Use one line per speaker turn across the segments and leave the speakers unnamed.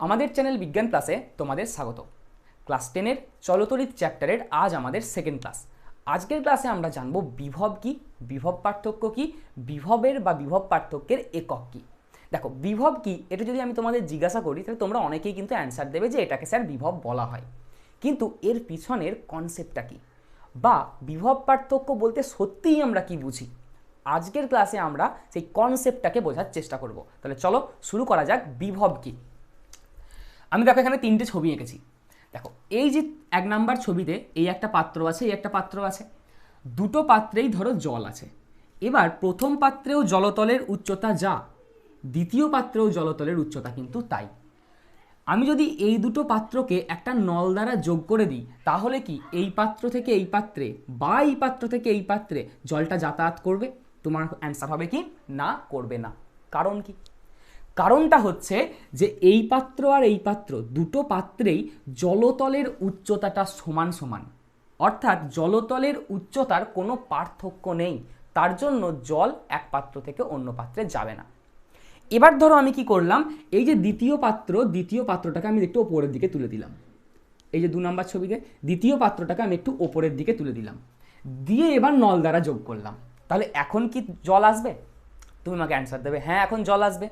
আমাদের চ্যানেল বিজ্ঞান প্লাসে তোমাদের স্বাগত। ক্লাস 10-এর চলতরিৎ চ্যাপ্টারের আজ আমাদের সেকেন্ড ক্লাস। আজকের ক্লাসে আমরা জানব বিভব কি, বিভব পার্থক্য কি, বিভবের বা বিভব পার্থক্যের একক কি। দেখো, বিভব কি এটা যদি আমি তোমাদের জিজ্ঞাসা করি তাহলে তোমরা অনেকেই কিন্তু অ্যান্সার দেবে যে এটাকে স্যার বিভব বলা হয়, কিন্তু এর পিছনের কনসেপ্টটা কি বা বিভব পার্থক্য বলতে সত্যিই আমরা কি বুঝি, আজকের ক্লাসে আমরা সেই কনসেপ্টটাকে বোঝার চেষ্টা করব। তাহলে চলো শুরু করা যাক। বিভব কি। আমি দেখো এখানে তিনটে ছবি এঁকেছি। দেখো, এই যে এক নাম্বার ছবিতে এই একটা পাত্র আছে, এই একটা পাত্র আছে, দুটো পাত্রেই ধরো জল আছে। এবার প্রথম পাত্রেও জলতলের উচ্চতা যা, দ্বিতীয় পাত্রেও জলতলের উচ্চতা কিন্তু তাই। আমি যদি এই দুটো পাত্রকে একটা নল দ্বারা যোগ করে দিই তাহলে কি এই পাত্র থেকে এই পাত্রে বা এই পাত্র থেকে এই পাত্রে জলটা যাতায়াত করবে? তোমার অ্যান্সার হবে কি না, করবে না। কারণ কি? কারণটা হচ্ছে যে এই পাত্র আর এই পাত্র দুটো পাত্রেই জলতলের উচ্চতাটা সমান সমান, অর্থাৎ জলতলের উচ্চতার কোনো পার্থক্য নেই। তার জন্য জল এক পাত্র থেকে অন্য পাত্রে যাবে না। এবার ধরো আমি কি করলাম, এই যে দ্বিতীয় পাত্রটাকে আমি একটু ওপরের দিকে তুলে দিলাম। এই যে 2 নম্বর ছবিতে দ্বিতীয় পাত্রটাকে আমি একটু ওপরের দিকে তুলে দিলাম, দিয়ে এবার নল দ্বারা যোগ করলাম। তাহলে এখন কি জল আসবে? তুমি আমাকে অ্যান্সার দেবে হ্যাঁ, এখন জল আসবে।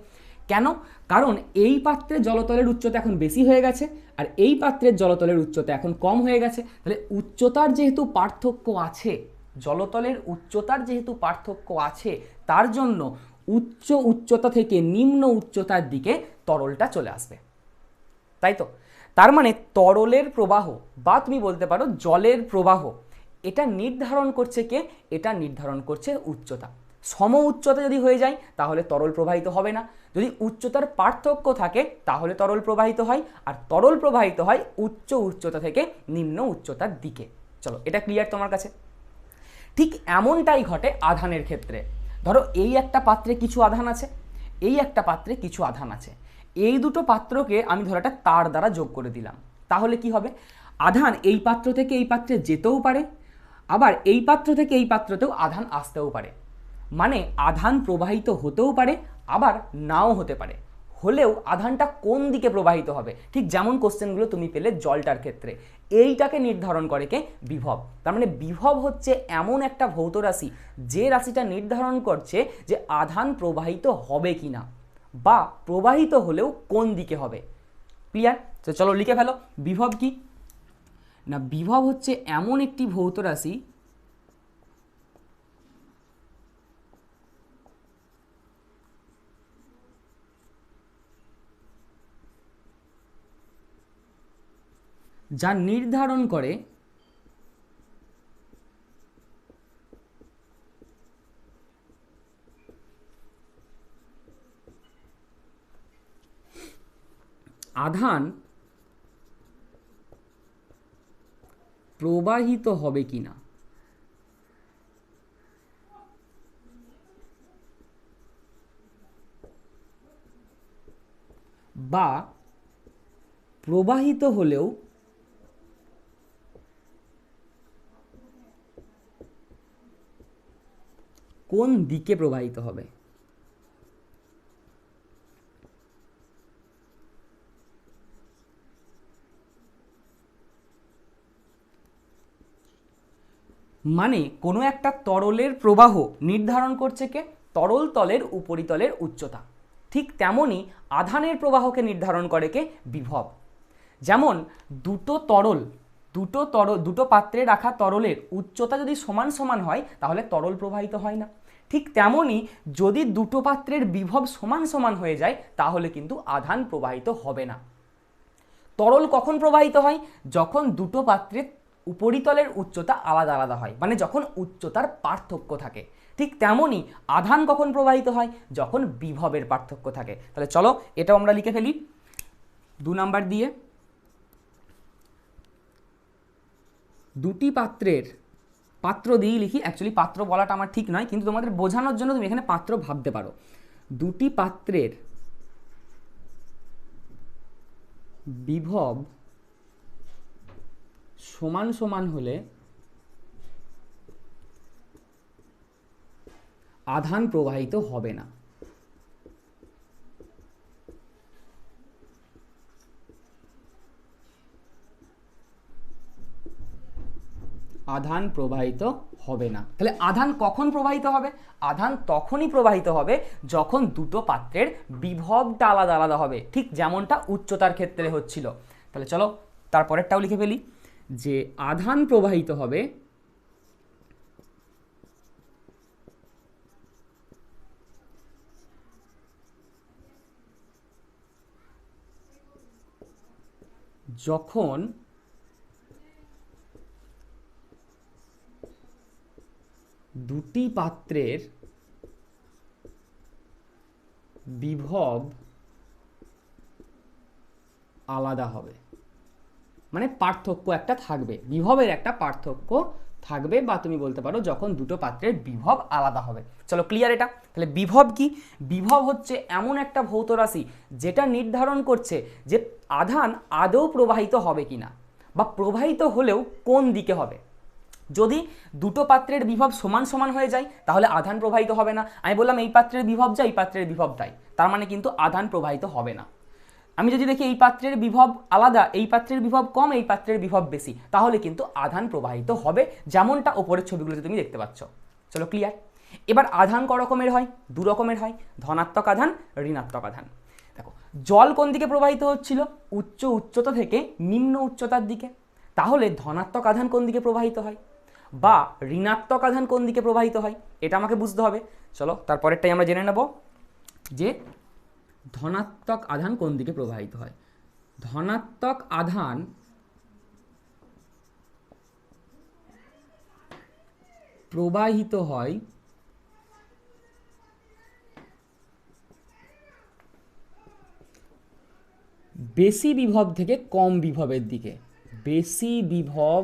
কেন? কারণ এই পাত্রের জলতলের উচ্চতা এখন বেশি হয়ে গেছে আর এই পাত্রের জলতলের উচ্চতা এখন কম হয়ে গেছে। তাহলে উচ্চতার যেহেতু পার্থক্য আছে, জলতলের উচ্চতার যেহেতু পার্থক্য আছে, তার জন্য উচ্চ উচ্চতা থেকে নিম্ন উচ্চতার দিকে তরলটা চলে আসবে, তাই তো? তার মানে তরলের প্রবাহ বা তুমি বলতে পারো জলের প্রবাহ, এটা নির্ধারণ করছে কে? এটা নির্ধারণ করছে উচ্চতা। সম উচ্চতা যদি হয়ে যায় তাহলে তরল প্রবাহিত হবে না, যদি উচ্চতার পার্থক্য থাকে তাহলে তরল প্রবাহিত হয়, আর তরল প্রবাহিত হয় উচ্চ উচ্চতা থেকে নিম্ন উচ্চতার দিকে। চলো, এটা ক্লিয়ার তোমার কাছে? ঠিক এমনটাই ঘটে আধানের ক্ষেত্রে। ধরো এই একটা পাত্রে কিছু আধান আছে, এই একটা পাত্রে কিছু আধান আছে, এই দুটো পাত্রকে আমি ধরো একটা তার দ্বারা যোগ করে দিলাম। তাহলে কি হবে? আধান এই পাত্র থেকে এই পাত্রে যেতেও পারে, আবার এই পাত্র থেকে এই পাত্রতেও আধান আসতেও পারে। মানে আধান প্রবাহিত হতেও পারে আবার নাও হতে পারে। হলেও আধানটা কোন দিকে প্রবাহিত হবে, ঠিক যেমন কোশ্চেনগুলো তুমি পেলে জলটার ক্ষেত্রে, এইটাকে নির্ধারণ করে কে? বিভব। তার মানে বিভব হচ্ছে এমন একটা ভৌত রাশি যে রাশিটা নির্ধারণ করছে যে আধান প্রবাহিত হবে কি না, বা প্রবাহিত হলেও কোন দিকে হবে। ক্লিয়ার? তো চলো লিখে ফেলো। বিভব কি না, বিভব হচ্ছে এমন একটি ভৌত রাশি যা নির্ধারণ করে আধান প্রবাহিত হবে কিনা বা প্রবাহিত হলেও কোন দিকে প্রবাহিত হবে। মানে কোনো একটা তরলের প্রবাহ নির্ধারণ করছে কে? তরল তলের উপরিতলের উচ্চতা। ঠিক তেমনি আধানের প্রবাহকে নির্ধারণ করে কে? বিভব। যেমন দুটো পাত্রে রাখা তরলের উচ্চতা যদি সমান সমান হয় তাহলে তরল প্রবাহিত হয় না। ঠিক তেমনি যদি দুটো পাত্রের বিভব সমান সমান হয়ে যায় তাহলে কিন্তু আধান প্রবাহিত হবে না। তরল কখন প্রবাহিত হয়? যখন দুটো পাত্রের উপরিতলের উচ্চতা আলাদা আলাদা হয়, মানে যখন উচ্চতার পার্থক্য থাকে। ঠিক তেমনি আধান কখন প্রবাহিত হয়? যখন বিভবের পার্থক্য থাকে। তাহলে চলো এটাও আমরা লিখে ফেলি 2 নাম্বার দিয়ে। দুটি পাত্রের, পাত্র দিয়েই লিখি, অ্যাকচুয়ালি পাত্র বলাটা আমার ঠিক নয়, কিন্তু তোমাদের বোঝানোর জন্য তুমি এখানে পাত্র ভাবতে পারো। দুটি পাত্রের বিভব সমান সমান হলে আধান প্রবাহিত হবে না। আধান প্রবাহিত হবে না। তাহলে আধান কখন প্রবাহিত হবে? আধান তখনই প্রবাহিত হবে যখন দুটো পাত্রের বিভবটা আলাদা আলাদা হবে, ঠিক যেমনটা উচ্চতার ক্ষেত্রে হচ্ছিল। তাহলে চলো তারপরেরটাও লিখে ফেলি, যে আধান প্রবাহিত হবে যখন দুটি পাত্রের বিভব আলাদা হবে, মানে পার্থক্য একটা থাকবে, বিভবের একটা পার্থক্য থাকবে, বা তুমি বলতে পারো যখন দুটো পাত্রের বিভব আলাদা হবে। চলো ক্লিয়ার এটা? তাহলে বিভব কি? বিভব হচ্ছে এমন একটা ভৌত রাশি যেটা নির্ধারণ করছে যে আধান আদৌ প্রবাহিত হবে কিনা, বা প্রবাহিত হলেও কোন দিকে হবে। যদি দুটো পাত্রের বিভব সমান সমান হয়ে যায় তাহলে আধান প্রবাহিত হবে না। আমি বললাম এই পাত্রের বিভব যা, এই পাত্রের বিভব তাই, তার মানে কিন্তু আধান প্রবাহিত হবে না। আমি যদি দেখি এই পাত্রের বিভব আলাদা, এই পাত্রের বিভব কম, এই পাত্রের বিভব বেশি, তাহলে কিন্তু আধান প্রবাহিত হবে, যেমনটা ওপরের ছবিগুলোতে তুমি দেখতে পাচ্ছ। চলো ক্লিয়ার? এবার আধান ক রকমের হয়? দু রকমের হয়, ধনাত্মক আধান, ঋণাত্মক আধান। দেখো জল কোন দিকে প্রবাহিত হচ্ছিল? উচ্চ উচ্চতা থেকে নিম্ন উচ্চতার দিকে। তাহলে ধনাত্মক আধান কোন দিকে প্রবাহিত হয়, বা ঋণাত্মক আধান কোন দিকে প্রবাহিত হয়, এটা আমাকে বুঝতে হবে। চলো তারপরেরটাই আমরা জেনে নেব, যে ধনাত্মক আধান কোন দিকে প্রবাহিত হয়। ধনাত্মক আধান প্রবাহিত হয় বেশি বিভব থেকে কম বিভবের দিকে। বেশি বিভব,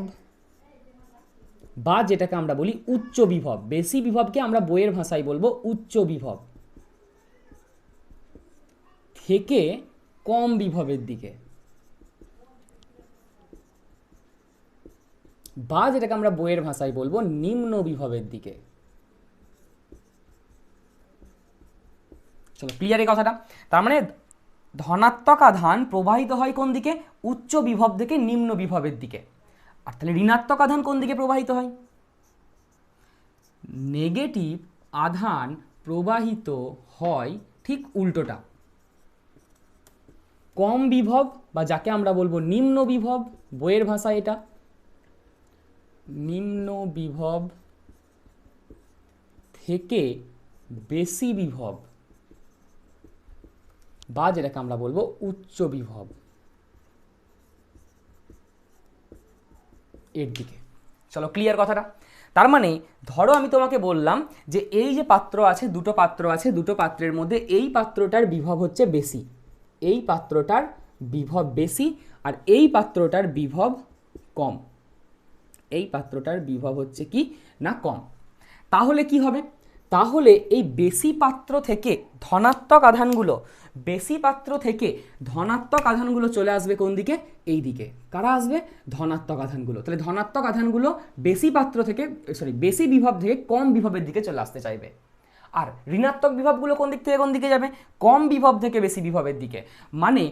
বা যেটাকে আমরা বলি উচ্চ বিভব। বেশি বিভবকে আমরা বইয়ের ভাষায় বলবো উচ্চ বিভব, থেকে কম বিভবের দিকে, বা যেটাকে আমরা বইয়ের ভাষায় বলবো নিম্ন বিভবের দিকে। চলো ক্লিয়ার এই কথাটা? তার মানে ধনাত্মক আধান প্রবাহিত হয় কোন দিকে? উচ্চ বিভব থেকে নিম্ন বিভবের দিকে। আর তাহলে ঋণাত্মক আধান কোন দিকে প্রবাহিত হয়? নেগেটিভ আধান প্রবাহিত হয় ঠিক উল্টোটা, কম বিভব, বা যাকে আমরা বলবো নিম্ন বিভব, বইয়ের ভাষা এটা নিম্ন বিভব থেকে বেশি বিভব, বা যেটাকে আমরা বলবো উচ্চ বিভব এর দিকে। চলো ক্লিয়ার কথাটা? তার মানে ধরো আমি তোমাকে বললাম যে এই যে পাত্র আছে, দুটো পাত্র আছে, দুটো পাত্রের মধ্যে এই পাত্রটার বিভব হচ্ছে বেশি, এই পাত্রটার বিভব বেশি, আর এই পাত্রটার বিভব কম। এই পাত্রটার বিভব হচ্ছে কি না কম। তাহলে কি হবে? তাহলে এই বেশি পাত্র থেকে ধনাত্মক আধানগুলো, বেশি পাত্র থেকে ধনাত্মক আধানগুলো চলে আসবে কোন দিকে? এই দিকে। কারা আসবে? ধনাত্মক আধানগুলো। তাহলে ধনাত্মক আধানগুলো বেশি পাত্র থেকে, বেশি বিভব থেকে কম বিভবের দিকে চলে আসতে চাইবে। আর ঋণাত্মক বিভবগুলো কোন দিক থেকে কোন দিকে যাবে? কম বিভব থেকে বেশি বিভবের দিকে। মানে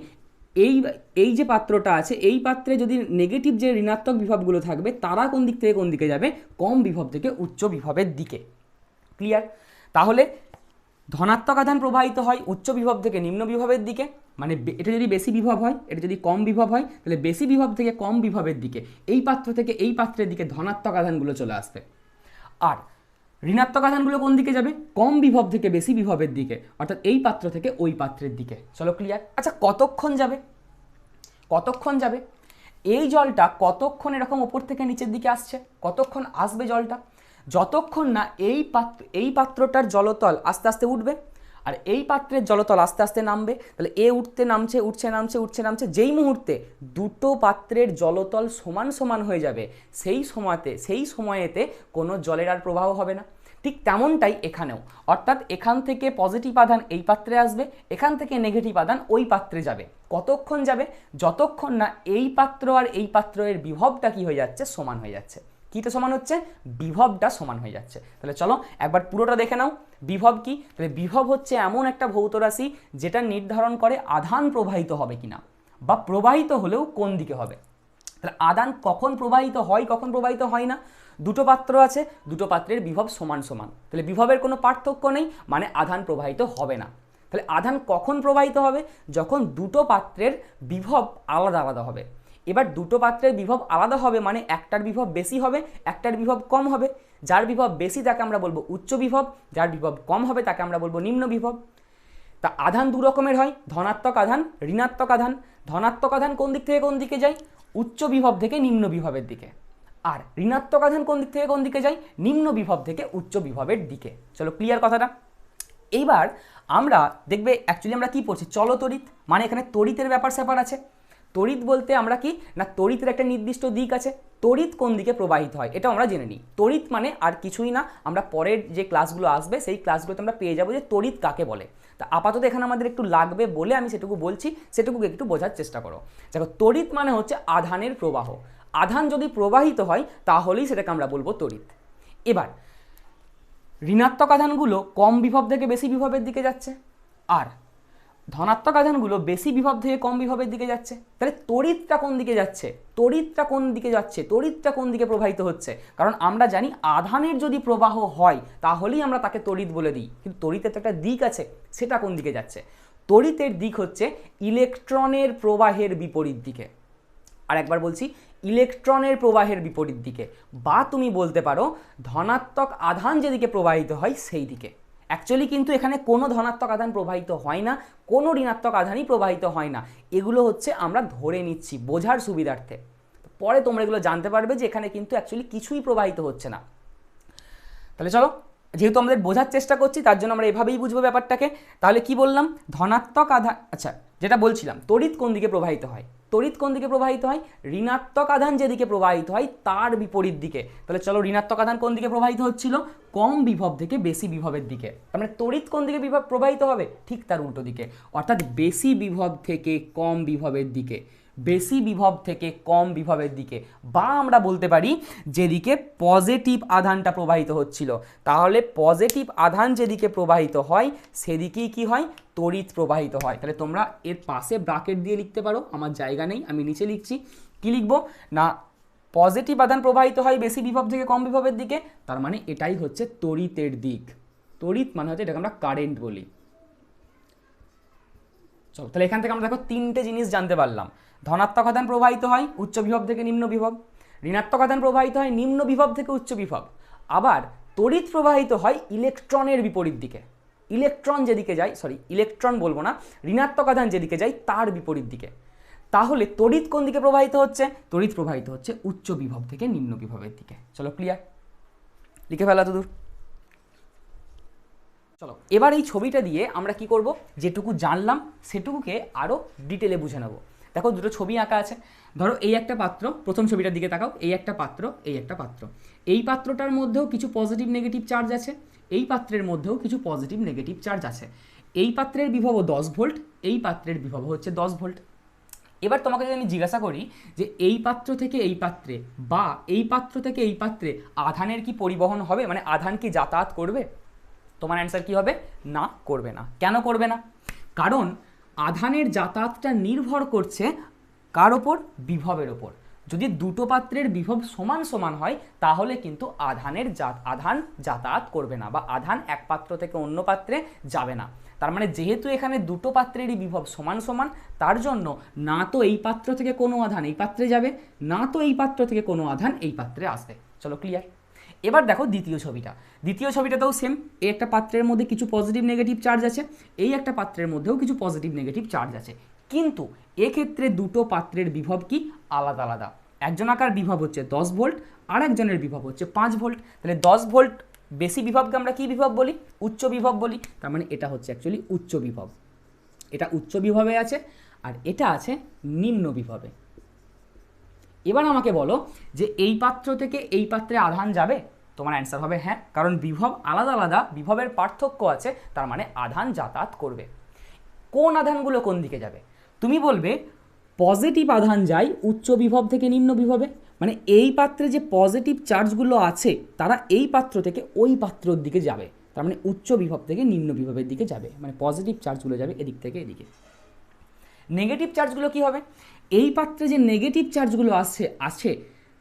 এই যে পাত্রটা আছে, এই পাত্রে যদি নেগেটিভ যে ঋণাত্মক বিভবগুলো থাকবে, তারা কোন দিক থেকে কোন দিকে যাবে? কম বিভব থেকে উচ্চ বিভবের দিকে। ক্লিয়ার? তাহলে ধনাত্মক আধান প্রবাহিত হয় উচ্চ বিভব থেকে নিম্ন বিভবের দিকে, মানে এটা যদি বেশি বিভব হয়, এটা যদি কম বিভব হয়, তাহলে বেশি বিভব থেকে কম বিভবের দিকে, এই পাত্র থেকে এই পাত্রের দিকে ধনাত্মক আধানগুলো চলে আসবে। আর ঋণাত্মক আধানগুলো কোন দিকে যাবে? কম বিভব থেকে বেশি বিভবের দিকে, অর্থাৎ এই পাত্র থেকে ওই পাত্রের দিকে। চলো ক্লিয়ার? আচ্ছা কতক্ষণ যাবে? কতক্ষণ যাবে? এই জলটা কতক্ষণ এরকম ওপর থেকে নিচের দিকে আসছে? কতক্ষণ আসবে জলটা? যতক্ষণ না এই পাত্রটার জলতল আস্তে আস্তে উঠবে, আর এই পাত্রের জলতল আস্তে আস্তে নামবে। তাহলে এ উঠতে নামছে, উঠছে নামছে, উঠছে নামছে, যেই মুহূর্তে দুটো পাত্রের জলতল সমান সমান হয়ে যাবে, সেই সময়েতে কোনো জলের আর প্রবাহ হবে না। ঠিক তেমনটাই এখানেও, অর্থাৎ এখান থেকে পজিটিভ আধান এই পাত্রে আসবে, এখান থেকে নেগেটিভ আধান ওই পাত্রে যাবে। কতক্ষণ যাবে? যতক্ষণ না এই পাত্র আর এই পাত্রের বিভবটা কি হয়ে যাচ্ছে? সমান হয়ে যাচ্ছে। কিটা সমান হচ্ছে? বিভবটা সমান হয়ে যাচ্ছে। তাহলে চলো একবার পুরোটা দেখে নাও। বিভব কি? তাহলে বিভব হচ্ছে এমন একটা ভৌত রাশি যেটা নির্ধারণ করে আধান প্রবাহিত হবে কিনা, বা প্রবাহিত হলেও কোন দিকে হবে। তাহলে আধান কখন প্রবাহিত হয়, কখন প্রবাহিত হয় না? দুটো পাত্র আছে, দুটো পাত্রের বিভব সমান সমান, তাহলে বিভবের কোনো পার্থক্য নেই, মানে আধান প্রবাহিত হবে না। তাহলে আধান কখন প্রবাহিত হবে? যখন দুটো পাত্রের বিভব আলাদা আলাদা হবে। এবার দুটো পাত্রের বিভব আলাদা হবে মানে একটার বিভব বেশি হবে, একটার বিভব কম হবে। যার বিভব বেশি তাকে আমরা বলবো উচ্চ বিভব, যার বিভব কম হবে তাকে আমরা বলবো নিম্ন বিভব। তা আধান দু রকমের হয়, ধনাত্মক আধান, ঋণাত্মক আধান। ধনাত্মক আধান কোন দিক থেকে কোন দিকে যায়? উচ্চ বিভব থেকে নিম্ন বিভবের দিকে। আর ঋণাত্মক আধান কোন দিক থেকে কোন দিকে যায়? নিম্ন বিভব থেকে উচ্চ বিভবের দিকে। চলো ক্লিয়ার কথাটা। এইবার আমরা দেখবে অ্যাকচুয়ালি আমরা কি পড়ছি, চলতড়িৎ, মানে এখানে তড়িতের ব্যাপার স্যাপার আছে। তড়িৎ বলতে আমরা কি না, তড়িতের একটা নির্দিষ্ট দিক আছে, তড়িৎ কোন দিকে প্রবাহিত হয় এটাও আমরা জেনে নিই। তড়িৎ মানে আর কিছুই না, আমরা পরের যে ক্লাসগুলো আসবে সেই ক্লাসগুলোতে আমরা পেয়ে যাবো যে তড়িৎ কাকে বলে। তা আপাতত এখানে আমাদের একটু লাগবে বলে আমি সেটুকু বলছি, সেটুকু একটু বোঝার চেষ্টা করো। দেখো তড়িৎ মানে হচ্ছে আধানের প্রবাহ। আধান যদি প্রবাহিত হয় তাহলেই সেটাকে আমরা বলবো তড়িৎ। এবার ঋণাত্মক আধানগুলো কম বিভব থেকে বেশি বিভবের দিকে যাচ্ছে, আর ধনাত্মক আধানগুলো বেশি বিভব থেকে কম বিভবের দিকে যাচ্ছে। তাহলে তড়িৎটা কোন দিকে যাচ্ছে? তড়িৎটা কোন দিকে যাচ্ছে? তড়িৎটা কোন দিকে প্রবাহিত হচ্ছে? কারণ আমরা জানি আধানের যদি প্রবাহ হয় তাহলেই আমরা তাকে তড়িৎ বলে দিই, কিন্তু তড়িতের তো একটা দিক আছে, সেটা কোন দিকে যাচ্ছে? তড়িতের দিক হচ্ছে ইলেকট্রনের প্রবাহের বিপরীত দিকে। আর একবার বলছি, ইলেকট্রনের প্রবাহের বিপরীত দিকে, বা তুমি বলতে পারো ধনাত্মক আধান যেদিকে প্রবাহিত হয় সেই দিকে। অ্যাকচুয়ালি কিন্তু এখানে কোনো ধনাত্মক আধান প্রবাহিত হয় না, কোনো ঋণাত্মক আধানই প্রবাহিত হয় না। এগুলো হচ্ছে আমরা ধরে নিচ্ছি বোঝার সুবিধার্থে, পরে তোমরা এগুলো জানতে পারবে যে এখানে কিন্তু অ্যাকচুয়ালি কিছুই প্রবাহিত হচ্ছে না। তাহলে চলো, যেহেতু আমাদের বোঝার চেষ্টা করছি তার জন্য আমরা এভাবেই বুঝবো ব্যাপারটাকে। তাহলে কি বললাম, ধনাত্মক আধান, আচ্ছা যেটা বলছিলাম তড়িৎ কোন দিকে প্রবাহিত হয়, তড়িৎ কোন দিকে প্রবাহিত হয়? ঋণাত্মক আধান যেদিকে প্রবাহিত হয় তার বিপরীত দিকে। তাহলে চলো, ঋণাত্মক আধান কোন দিকে প্রবাহিত হচ্ছিল? কম বিভব থেকে বেশি বিভবের দিকে। তার মানে তড়িৎ কোন দিকে বিভব প্রবাহিত হবে? ঠিক তার উল্টো দিকে, অর্থাৎ বেশি বিভব থেকে কম বিভবের দিকে, বেশি বিভব থেকে কম বিভবের দিকে। বা আমরা বলতে পারি যেদিকে পজিটিভ আধানটা প্রবাহিত হচ্ছিল, তাহলে পজিটিভ আধান যেদিকে প্রবাহিত হয় সেদিকেই কি হয়? তড়িৎ প্রবাহিত হয়। তাহলে তোমরা এর পাশে ব্র্যাকেট দিয়ে লিখতে পারো, আমার জায়গা নেই, আমি নিচে লিখছি। কি লিখবো না, পজিটিভ আধান প্রবাহিত হয় বেশি বিভব থেকে কম বিভবের দিকে, তার মানে এটাই হচ্ছে তড়িতের দিক। তড়িৎ মানে হচ্ছে এটাকে আমরা কারেন্ট বলি। চলো, তাহলে এখান থেকে আমরা দেখো তিনটে জিনিস জানতে পারলাম। ধনাত্মক আধান প্রবাহিত হয় উচ্চ বিভব থেকে নিম্ন বিভব, ঋণাত্মক আধান প্রবাহিত হয় নিম্ন বিভব থেকে উচ্চ বিভব, আবার তড়িৎ প্রবাহিত হয় ইলেকট্রনের বিপরীত দিকে। ইলেকট্রন যেদিকে যায়, সরি ইলেকট্রন বলবো না, ঋণাত্মক আধান যেদিকে যায় তার বিপরীত দিকে। তাহলে তড়িৎ কোন দিকে প্রবাহিত হচ্ছে? তড়িৎ প্রবাহিত হচ্ছে উচ্চ বিভব থেকে নিম্ন বিভবের দিকে। চলো ক্লিয়ার, লিখে ফেলা তো দূর। চলো এবার এই ছবিটা দিয়ে আমরা কি করব, যেটুকু জানলাম সেটুকুকে আরও ডিটেলে বুঝে নেব। দেখো দুটো ছবি আঁকা আছে, ধরো এই একটা পাত্র, প্রথম ছবিটার দিকে তাকাও, এই একটা পাত্র, এই একটা পাত্র। এই পাত্রটার মধ্যেও কিছু পজিটিভ নেগেটিভ চার্জ আছে, এই পাত্রের মধ্যেও কিছু পজিটিভ নেগেটিভ চার্জ আছে। এই পাত্রের বিভব 10 ভোল্ট, এই পাত্রের বিভব হচ্ছে 10 ভোল্ট। এবার তোমাকে যদি আমি জিজ্ঞাসা করি যে এই পাত্র থেকে এই পাত্রে বা এই পাত্র থেকে এই পাত্রে আধানের কি পরিবহন হবে, মানে আধান কি যাতায়াত করবে, তোমার অ্যান্সার কি হবে? না, করবে না। কেন করবে না? কারণ আধানের যাতায়াতটা নির্ভর করছে কার ওপর? বিভবের ওপর। যদি দুটো পাত্রের বিভব সমান সমান হয় তাহলে কিন্তু আধান যাতায়াত করবে না, বা আধান এক পাত্র থেকে অন্য পাত্রে যাবে না। তার মানে যেহেতু এখানে দুটো পাত্রেরই বিভব সমান সমান, তার জন্য না তো এই পাত্র থেকে কোনো আধান এই পাত্রে যাবে, না তো এই পাত্র থেকে কোনো আধান এই পাত্রে আসবে। চলো ক্লিয়ার। এবার দেখো দ্বিতীয় ছবিটা, দ্বিতীয় ছবিটাতেও সেম, এই একটা পাত্রের মধ্যে কিছু পজিটিভ নেগেটিভ চার্জ আছে, এই একটা পাত্রের মধ্যেও কিছু পজিটিভ নেগেটিভ চার্জ আছে, কিন্তু এক্ষেত্রে দুটো পাত্রের বিভব কি আলাদা আলাদা। একজনাকার বিভব হচ্ছে 10 ভোল্ট, আর একজনের বিভব হচ্ছে 5 ভোল্ট। তাহলে 10 ভোল্ট বেশি বিভবকে আমরা কি বিভব বলি? উচ্চ বিভব বলি। তার মানে এটা হচ্ছে অ্যাকচুয়ালি উচ্চ বিভব, এটা উচ্চ বিভবে আছে, আর এটা আছে নিম্ন বিভবে। এবার আমাকে বলো যে এই পাত্র থেকে এই পাত্রে আধান যাবে? তোমার অ্যান্সার হবে হ্যাঁ, কারণ বিভব আলাদা আলাদা, বিভবের পার্থক্য আছে, তার মানে আধান যাতায়াত করবে। কোন আধানগুলো কোন দিকে যাবে? তুমি বলবে পজিটিভ আধান যায় উচ্চ বিভব থেকে নিম্ন বিভবে, মানে এই পাত্রে যে পজিটিভ চার্জগুলো আছে তারা এই পাত্র থেকে ওই পাত্রের দিকে যাবে, তার মানে উচ্চ বিভব থেকে নিম্ন বিভবের দিকে যাবে, মানে পজিটিভ চার্জগুলো যাবে এদিক থেকে এদিকে। নেগেটিভ চার্জগুলো কি হবে, এই পাত্রে যে নেগেটিভ চার্জগুলো আছে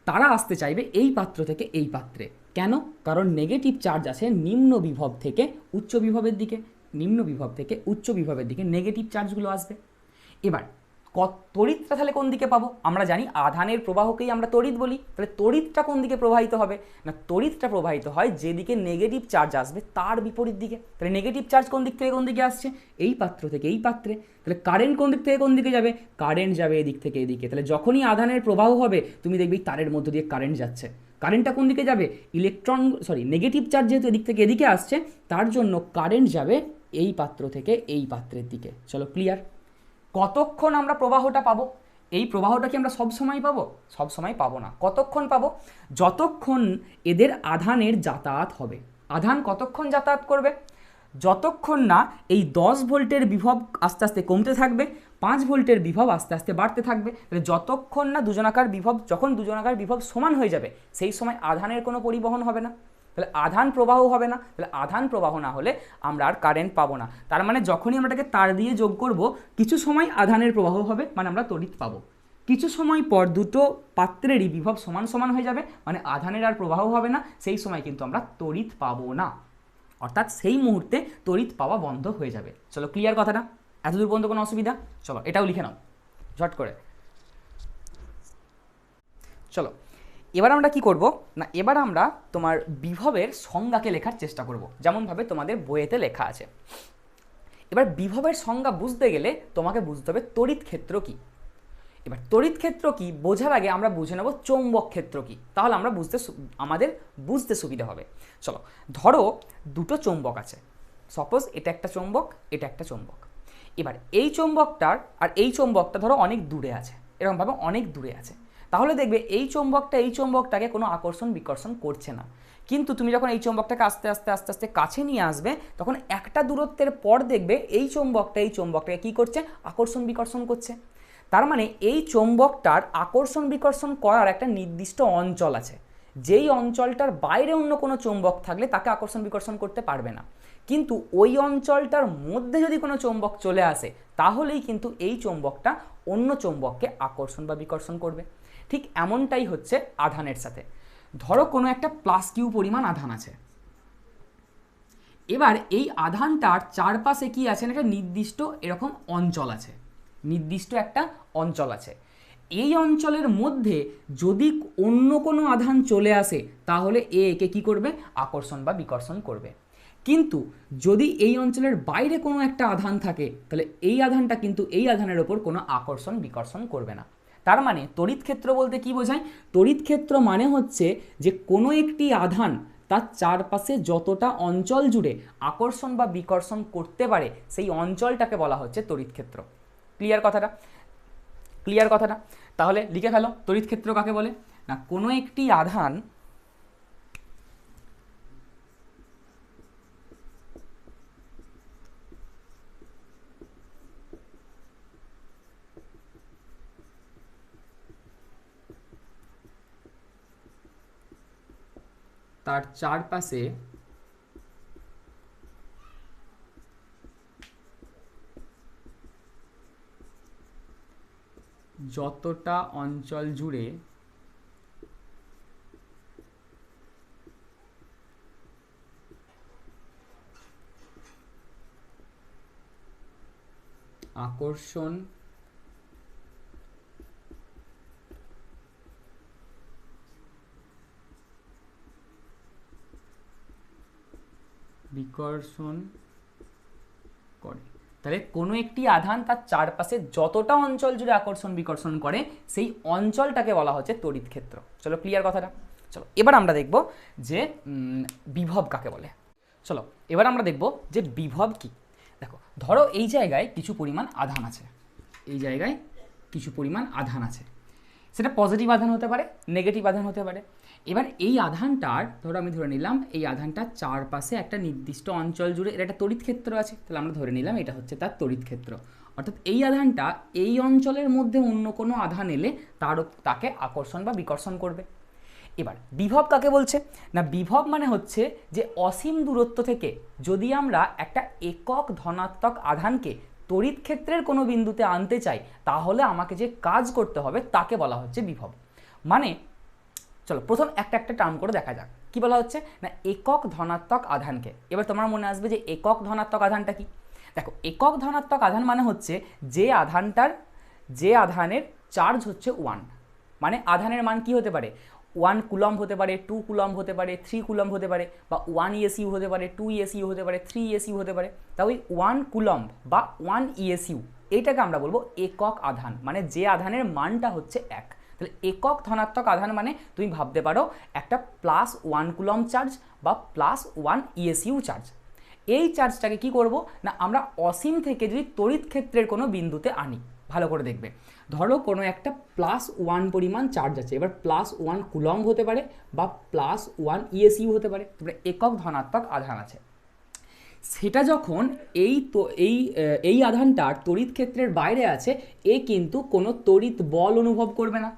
তারা আসতে চাইবে এই পাত্র থেকে এই পাত্রে। কেন? কারণ নেগেটিভ চার্জ আছে নিম্ন বিভব থেকে উচ্চ বিভবের দিকে, নিম্ন বিভব থেকে উচ্চ বিভবের দিকে নেগেটিভ চার্জগুলো আসবে। এবার তড়িৎটা তাহলে কোন দিকে পাবো? আমরা জানি আধানের প্রবাহকেই আমরা তড়িৎ বলি। তাহলে তড়িৎটা কোন দিকে প্রবাহিত হবে না, তড়িৎটা প্রবাহিত হয় যেদিকে নেগেটিভ চার্জ আসবে তার বিপরীত দিকে। তাহলে নেগেটিভ চার্জ কোন দিক থেকে কোন দিকে আসছে, এই পাত্র থেকে এই পাত্রে। তাহলে কারেন্ট কোন দিক থেকে কোন দিকে যাবে, কারেন্ট যাবে এদিক থেকে এদিকে। তাহলে যখনই আধানের প্রবাহ হবে তুমি দেখবে তারের মধ্য দিয়ে কারেন্ট যাচ্ছে। কারেন্টটা কোন দিকে যাবে, নেগেটিভ চার্জ যেহেতু এদিক থেকে এদিকে আসছে তার জন্য কারেন্ট যাবে এই পাত্র থেকে এই পাত্রের দিকে। চলো ক্লিয়ার। কতক্ষণ আমরা প্রবাহটা পাবো, এই প্রবাহটা কি আমরা সব সময় পাবো? সব সময় পাবো না। কতক্ষণ পাবো? যতক্ষণ এদের আধানের যাতায়াত হবে। আধান কতক্ষণ যাতায়াত করবে? যতক্ষণ না এই 10 ভোল্টের বিভব আস্তে আস্তে কমতে থাকবে, 5 ভোল্টের বিভব আস্তে আস্তে বাড়তে থাকবে। তাহলে যতক্ষণ না দুজনাকার বিভব, যখন দুজনাকার বিভব সমান হয়ে যাবে সেই সময় আধানের কোনো পরিবহন হবে না। তাহলে আধান প্রবাহ হবে না। তাহলে আধান প্রবাহ না হলে আমরা আর কারেন্ট পাবো না। তার মানে যখনই আমরা এটাকে তার দিয়ে যোগ করব কিছু সময় আধানের প্রবাহ হবে, মানে আমরা তড়িৎ পাবো। কিছু সময় পর দুটো পাত্রেরই বিভব সমান সমান হয়ে যাবে, মানে আধানের আর প্রবাহ হবে না, সেই সময় কিন্তু আমরা তড়িৎ পাবো না। অর্থাৎ সেই মুহূর্তে তড়িৎ পাওয়া বন্ধ হয়ে যাবে। চলো ক্লিয়ার কথাটা? এতদূর পর্যন্ত কোনো অসুবিধা? চলো এটাও লিখে নাও ঝট করে। চলো এবার আমরা কি করব না, এবার আমরা তোমার বিভবের সংজ্ঞাকে লেখার চেষ্টা করব, যেমনভাবে তোমাদের বইয়েতে লেখা আছে। এবার বিভবের সংজ্ঞা বুঝতে গেলে তোমাকে বুঝতে হবে তড়িৎ ক্ষেত্র কী। এবার তড়িৎ ক্ষেত্র কি বোঝার আগে আমরা বুঝে নেব চৌম্বক ক্ষেত্র কি, তাহলে আমরা আমাদের বুঝতে সুবিধা হবে। চলো ধরো দুটো চৌম্বক আছে, সাপোজ এটা একটা চৌম্বক, এটা একটা চৌম্বক। এবার এই চৌম্বকটার আর এই চৌম্বকটা ধরো অনেক দূরে আছে, এরকমভাবে অনেক দূরে আছে। তাহলে দেখবে এই চৌম্বকটা এই চৌম্বকটাকে কোনো আকর্ষণ বিকর্ষণ করছে না। কিন্তু তুমি যখন এই চৌম্বকটাকে আস্তে আস্তে আস্তে আস্তে কাছে নিয়ে আসবে, তখন একটা দূরত্বের পর দেখবে এই চৌম্বকটাকে কী করছে, আকর্ষণ বিকর্ষণ করছে। তার মানে এই চৌম্বকটার আকর্ষণ বিকর্ষণ করার একটা নির্দিষ্ট অঞ্চল আছে, যেই অঞ্চলটার বাইরে অন্য কোনো চৌম্বক থাকলে তাকে আকর্ষণ বিকর্ষণ করতে পারবে না। কিন্তু ওই অঞ্চলটার মধ্যে যদি কোনো চৌম্বক চলে আসে, তাহলেই কিন্তু এই চৌম্বকটা অন্য চৌম্বককে আকর্ষণ বা বিকর্ষণ করবে। ঠিক এমনটাই হচ্ছে আধানের সাথে। ধরো কোনো একটা +q পরিমাণ আধান আছে। এবার এই আধানটার চারপাশে কি আছে, একটা নির্দিষ্ট এরকম অঞ্চল আছে, নির্দিষ্ট একটা অঞ্চল আছে। এই অঞ্চলের মধ্যে যদি অন্য কোনো আধান চলে আসে, তাহলে একে কি করবে, আকর্ষণ বা বিকর্ষণ করবে। কিন্তু যদি এই অঞ্চলের বাইরে কোনো একটা আধান থাকে, তাহলে এই আধানটা কিন্তু এই আধানের ওপর কোনো আকর্ষণ বিকর্ষণ করবে না। তার মানে তড়িৎ ক্ষেত্র বলতে কি বোঝায়, তড়িৎ ক্ষেত্র মানে হচ্ছে যে কোনো একটি আধান তার চারপাশে যতটা অঞ্চল জুড়ে আকর্ষণ বা বিকর্ষণ করতে পারে, সেই অঞ্চলটাকে বলা হচ্ছে তড়িৎ ক্ষেত্র। ক্লিয়ার কথাটা? ক্লিয়ার কথাটা? তাহলে লিখে ফেলো তড়িৎ ক্ষেত্র কাকে বলে না, কোনো একটি আধান তার চারপাশে যতটা অঞ্চল জুড়ে আকর্ষণ বিকর্ষণ করে। তাহলে কোনো একটি আধান তার চারপাশে যতটা অঞ্চল জুড়ে আকর্ষণ বিকর্ষণ করে, সেই অঞ্চলটাকে বলা হচ্ছে তড়িৎ ক্ষেত্র। চলো ক্লিয়ার কথাটা? চলো এবার আমরা দেখব যে বিভব কাকে বলে। চলো এবার আমরা দেখব যে বিভব কি। দেখো ধরো এই জায়গায় কিছু পরিমাণ আধান আছে, এই জায়গায় কিছু পরিমাণ আধান আছে, সেটা পজিটিভ আধান হতে পারে, নেগেটিভ আধান হতে পারে। এবার এই আধানটার ধরো আমি ধরে নিলাম এই আধানটার চারপাশে একটা নির্দিষ্ট অঞ্চল জুড়ে এর একটা তড়িৎ ক্ষেত্র আছে, তাহলে আমরা ধরে নিলাম এটা হচ্ছে তার তড়িৎ ক্ষেত্র। অর্থাৎ এই আধানটা এই অঞ্চলের মধ্যে অন্য কোনো আধান এলে তাকে আকর্ষণ বা বিকর্ষণ করবে। এবার বিভব কাকে বলছে না, বিভব মানে হচ্ছে যে অসীম দূরত্ব থেকে যদি আমরা একটা একক ধনাত্মক আধানকে তড়িৎ ক্ষেত্রের কোনো বিন্দুতে আনতে চাই তাহলে আমাকে যে কাজ করতে হবে তাকে বলা হচ্ছে বিভব। মানে চলো প্রথম একটা একটা টার্ম করে দেখা যাক। কি বলা হচ্ছে না একক ধনাত্মক আধানকে। এবার তোমার মনে আসবে যে একক ধনাত্মক আধানটা কি। দেখো একক ধনাত্মক আধান মানে হচ্ছে যে আধানের চার্জ হচ্ছে 1, মানে আধানের মান কি হতে পারে 1 কুলম্ব হতে পারে, 2 কুলম্ব হতে পারে, 3 কুলম্ব হতে পারে, বা 1 ESU হতে পারে, 2 ESU হতে পারে, 3 ESU হতে পারে। তা ওই 1 কুলম্ব বা 1 ESU এইটাকে আমরা বলবো একক আধান, মানে যে আধানের মানটা হচ্ছে 1। তাহলে একক ধনাত্মক আধান মানে তুমি ভাবতে পারো একটা +1 কুলম্ব চার্জ বা +1 ESU চার্জ। এই চার্জটাকে কি করব না আমরা অসীম থেকে যদি তড়িৎ ক্ষেত্রের কোনো বিন্দুতে আনি, ভালো করে দেখবে, ধরো কোনো একটা +1 পরিমাণ চার্জ আছে, এবার +1 কুলম্ব হতে পারে বা +1 ESU হতে পারে, তারপরে একক ধনাত্মক আধান আছে। সেটা যখন এই আধানটার তড়িৎ ক্ষেত্রের বাইরে আছে, এ কিন্তু কোনো তড়িৎ বল অনুভব করবে না।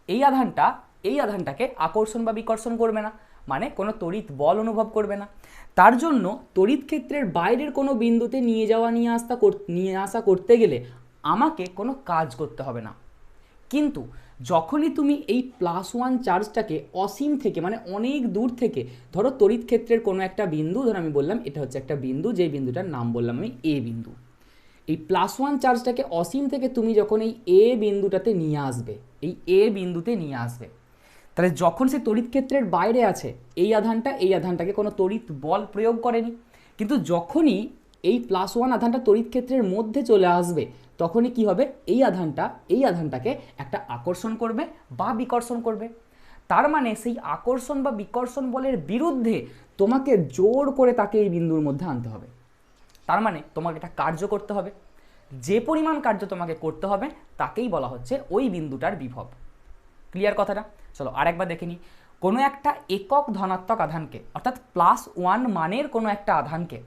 এই আধানটাকে আকর্ষণ বা বিকর্ষণ করবে না, মানে কোনো তড়িৎ বল অনুভব করবে না। তার জন্য তড়িৎ ক্ষেত্রের বাইরের কোনো বিন্দুতে নিয়ে আসা করতে গেলে আমাকে কোনো কাজ করতে হবে না। কিন্তু যখনই তুমি এই +1 চার্জটাকে অসীম থেকে মানে অনেক দূর থেকে, ধরো তড়িৎ ক্ষেত্রের কোনো একটা বিন্দু, ধরো আমি বললাম এটা হচ্ছে একটা বিন্দু, যেই বিন্দুটার নাম বললাম আমি এ বিন্দু, এই +1 চার্জটাকে অসীম থেকে তুমি যখন এই এ বিন্দুটাতে নিয়ে আসবে, এই এ বিন্দুতে নিয়ে আসবে, তাহলে যখন সে তড়িৎ ক্ষেত্রের বাইরে আছে এই আধানটাকে কোনো তড়িৎ বল প্রয়োগ করেনি, কিন্তু যখনই এই +1 আধানটা তড়িৎ ক্ষেত্রের মধ্যে চলে আসবে তখনই কি হবে এই আধানটাকে একটা আকর্ষণ করবে বা বিকর্ষণ করবে। তার মানে সেই আকর্ষণ বা বিকর্ষণ বলের বিরুদ্ধে তোমাকে জোর করে তাকে এই বিন্দুর মধ্যে আনতে হবে। তার মানে তোমাকে একটা কার্য করতে হবে, যে পরিমাণ কার্য তোমাকে করতে হবে তাকেই বলা হচ্ছে ওই বিন্দুটার বিভব। ক্লিয়ার কথাটা? চলো আরেকবার দেখে নিই। কোনো একটা একক ধনাত্মক আধানকে, অর্থাৎ +1 মানের কোনো একটা আধানকে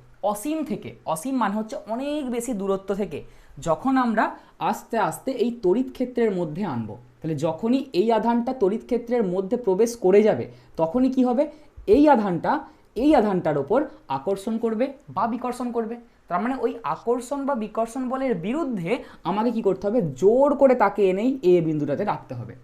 অসীম মান হচ্ছে অনেক বেশি দূরত্ব থেকে যখন আমরা আস্তে আস্তে এই তড়িৎ ক্ষেত্রের মধ্যে আনবো, তাহলে যখনই এই আধানটা তড়িৎ ক্ষেত্রের মধ্যে প্রবেশ করে যাবে তখনই কি হবে এই আধানটার ওপর আকর্ষণ করবে বা বিকর্ষণ করবে। তার মানে ওই আকর্ষণ বা বিকর্ষণ বলের বিরুদ্ধে আমাকে কি করতে হবে, জোর করে তাকে এনেই এ বিন্দুটাতে রাখতে হবে।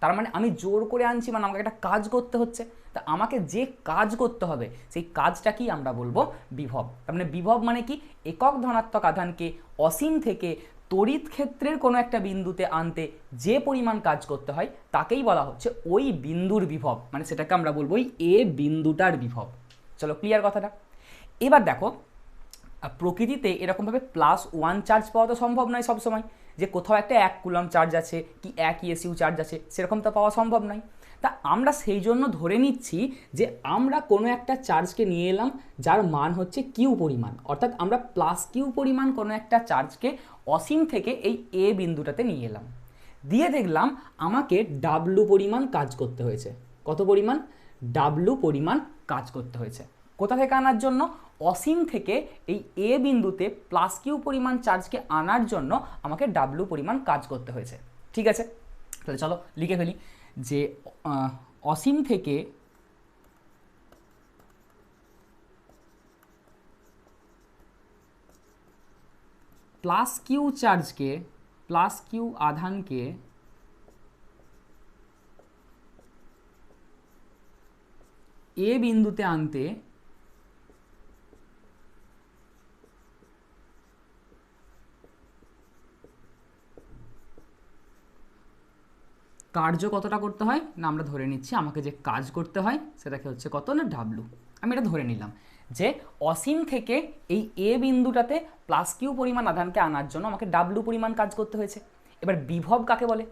তার মানে আমি জোর করে আনছি, মানে আমাকে একটা কাজ করতে হচ্ছে, তা আমাকে যে কাজ করতে হবে সেই কাজটাকেই আমরা বলবো বিভব। তার মানে বিভব মানে কি, একক ধনাত্মক আধানকে অসীম থেকে তড়িৎ ক্ষেত্রের কোনো একটা বিন্দুতে আনতে যে পরিমাণ কাজ করতে হয় তাকেই বলা হচ্ছে ওই বিন্দুর বিভব, মানে সেটাকে আমরা বলবো ওই এ বিন্দুটার বিভব। চলো ক্লিয়ার কথাটা? এবার দেখো প্রকৃতিতে এরকমভাবে +1 চার্জ পাওয়া তো সম্ভব নয় সবসময়, যে কোথাও একটা 1 কুলম্ব চার্জ আছে কি 1 ESU চার্জ আছে সেরকম তো পাওয়া সম্ভব নয়। তা আমরা সেই জন্য ধরে নিচ্ছি যে আমরা কোনো একটা চার্জকে নিয়ে এলাম যার মান হচ্ছে কিউ পরিমাণ, অর্থাৎ আমরা +Q পরিমাণ কোনো একটা চার্জকে অসীম থেকে এই এ বিন্দুটাতে নিয়ে এলাম, দিয়ে দেখলাম আমাকে W পরিমাণ কাজ করতে হয়েছে। কত পরিমাণ? W পরিমাণ কাজ করতে হয়েছে। কোথা থেকে আনার জন্য? অসীম থেকে এই এ বিন্দুতে +Q পরিমাণ চার্জকে আনার জন্য আমাকে W পরিমাণ কাজ করতে হয়েছে। ঠিক আছে, তাহলে চলো লিখে ফেলি যে অসীম থেকে +Q চার্জকে +Q আধানকে এ বিন্দুতে আনতে কার্য কতটা করতে হয় না, আমরা ধরে নিচ্ছি আমাকে যে কাজ করতে হয় সেটাকে হচ্ছে কত না W। আমি এটা ধরে নিলাম যে অসীম থেকে এই এ বিন্দুটাতে +Q পরিমাণ আধানকে আনার জন্য আমাকে W পরিমাণ কাজ করতে হয়েছে। এবার বিভব কাকে বলে?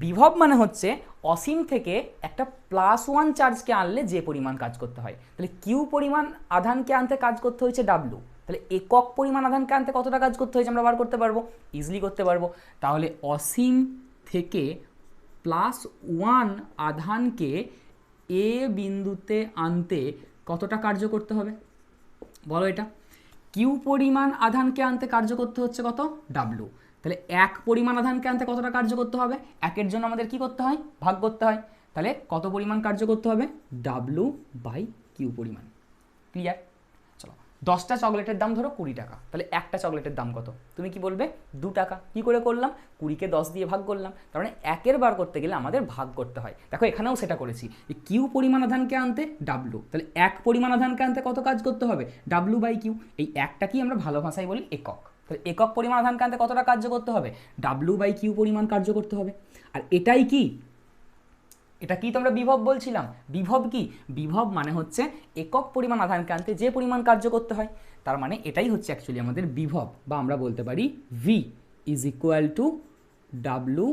বিভব মানে হচ্ছে অসীম থেকে একটা +1 চার্জকে আনলে যে পরিমাণ কাজ করতে হয়, তাহলে কিউ পরিমাণ আধানকে আনতে কাজ করতে হয়েছে W, তাহলে একক পরিমাণ আধানকে আনতে কতটা কাজ করতে হয়েছে আমরা বার করতে পারবো, ইজিলি করতে পারবো। তাহলে অসীম থেকে +1 আধানকে এ বিন্দুতে আনতে কতটা কার্য করতে হবে বলো এটা? কিউ পরিমাণ আধানকে আনতে কার্য করতে হচ্ছে কত? W। তাহলে 1 পরিমাণ আধানকে আনতে কতটা কার্য করতে হবে? 1-এর জন্য আমাদের কি করতে হয়? ভাগ করতে হয়। তাহলে কত পরিমাণ কার্য করতে হবে? W/Q পরিমাণ। ক্লিয়ার? চলো 10টা চকলেটের দাম ধরো 20 টাকা, তাহলে একটা চকলেটের দাম কত? তুমি কি বলবে 2 টাকা। কী করে করলাম? 20কে 10 দিয়ে ভাগ করলাম, তার মানে একের বার করতে গেলে আমাদের ভাগ করতে হয়। দেখো এখানেও সেটা করেছি, কিউ পরিমাণ আধানকে আনতে ডাব্লু, তাহলে এক পরিমাণ আধানকে আনতে কত কাজ করতে হবে? W by Q. এই একটা কি আমরা ভালো ভাষায় বলি একক, তাহলে একক পরিমাণ আধানকে আনতে কতটা কার্য করতে হবে? ডাব্লু বাই কিউ পরিমাণ কার্য করতে হবে। আর এটাই কি, এটা কি তোমরা বিভব বলছিলাম? বিভব কি? বিভব মানে হচ্ছে একক পরিমাণ আধানকে আনতে যে পরিমাণ কার্য করতে হয়, তার মানে এটাই হচ্ছে অ্যাকচুয়ালি আমাদের বিভব, বা আমরা বলতে পারি V is equal to W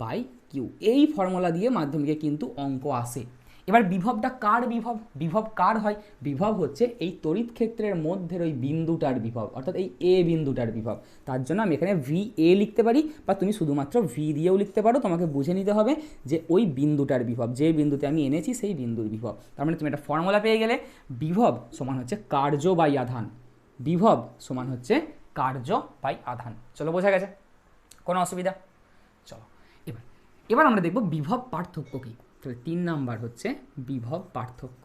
by Q. এই ফর্মুলা দিয়ে মাধ্যমিকে কিন্তু অঙ্ক আসে। এবার বিভবটা কার বিভব? বিভব কার হয়? বিভব হচ্ছে এই তড়িৎ ক্ষেত্রের মধ্যের ওই বিন্দুটার বিভব, অর্থাৎ এই এ বিন্দুটার বিভব। তার জন্য আমি এখানে ভি এ লিখতে পারি, বা তুমি শুধুমাত্র ভি দিয়েও লিখতে পারো। তোমাকে বুঝে নিতে হবে যে ওই বিন্দুটার বিভব, যে বিন্দুতে আমি এনেছি সেই বিন্দুর বিভব। তার মানে তুমি একটা ফর্মুলা পেয়ে গেলে, বিভব সমান হচ্ছে কার্য বাই আধান। বিভব সমান হচ্ছে কার্য বাই আধান। চলো বোঝা গেছে? কোনো অসুবিধা? চলো এবার এবার আমরা দেখব বিভব পার্থক্য কী। তাহলে 3 নাম্বার হচ্ছে বিভব পার্থক্য।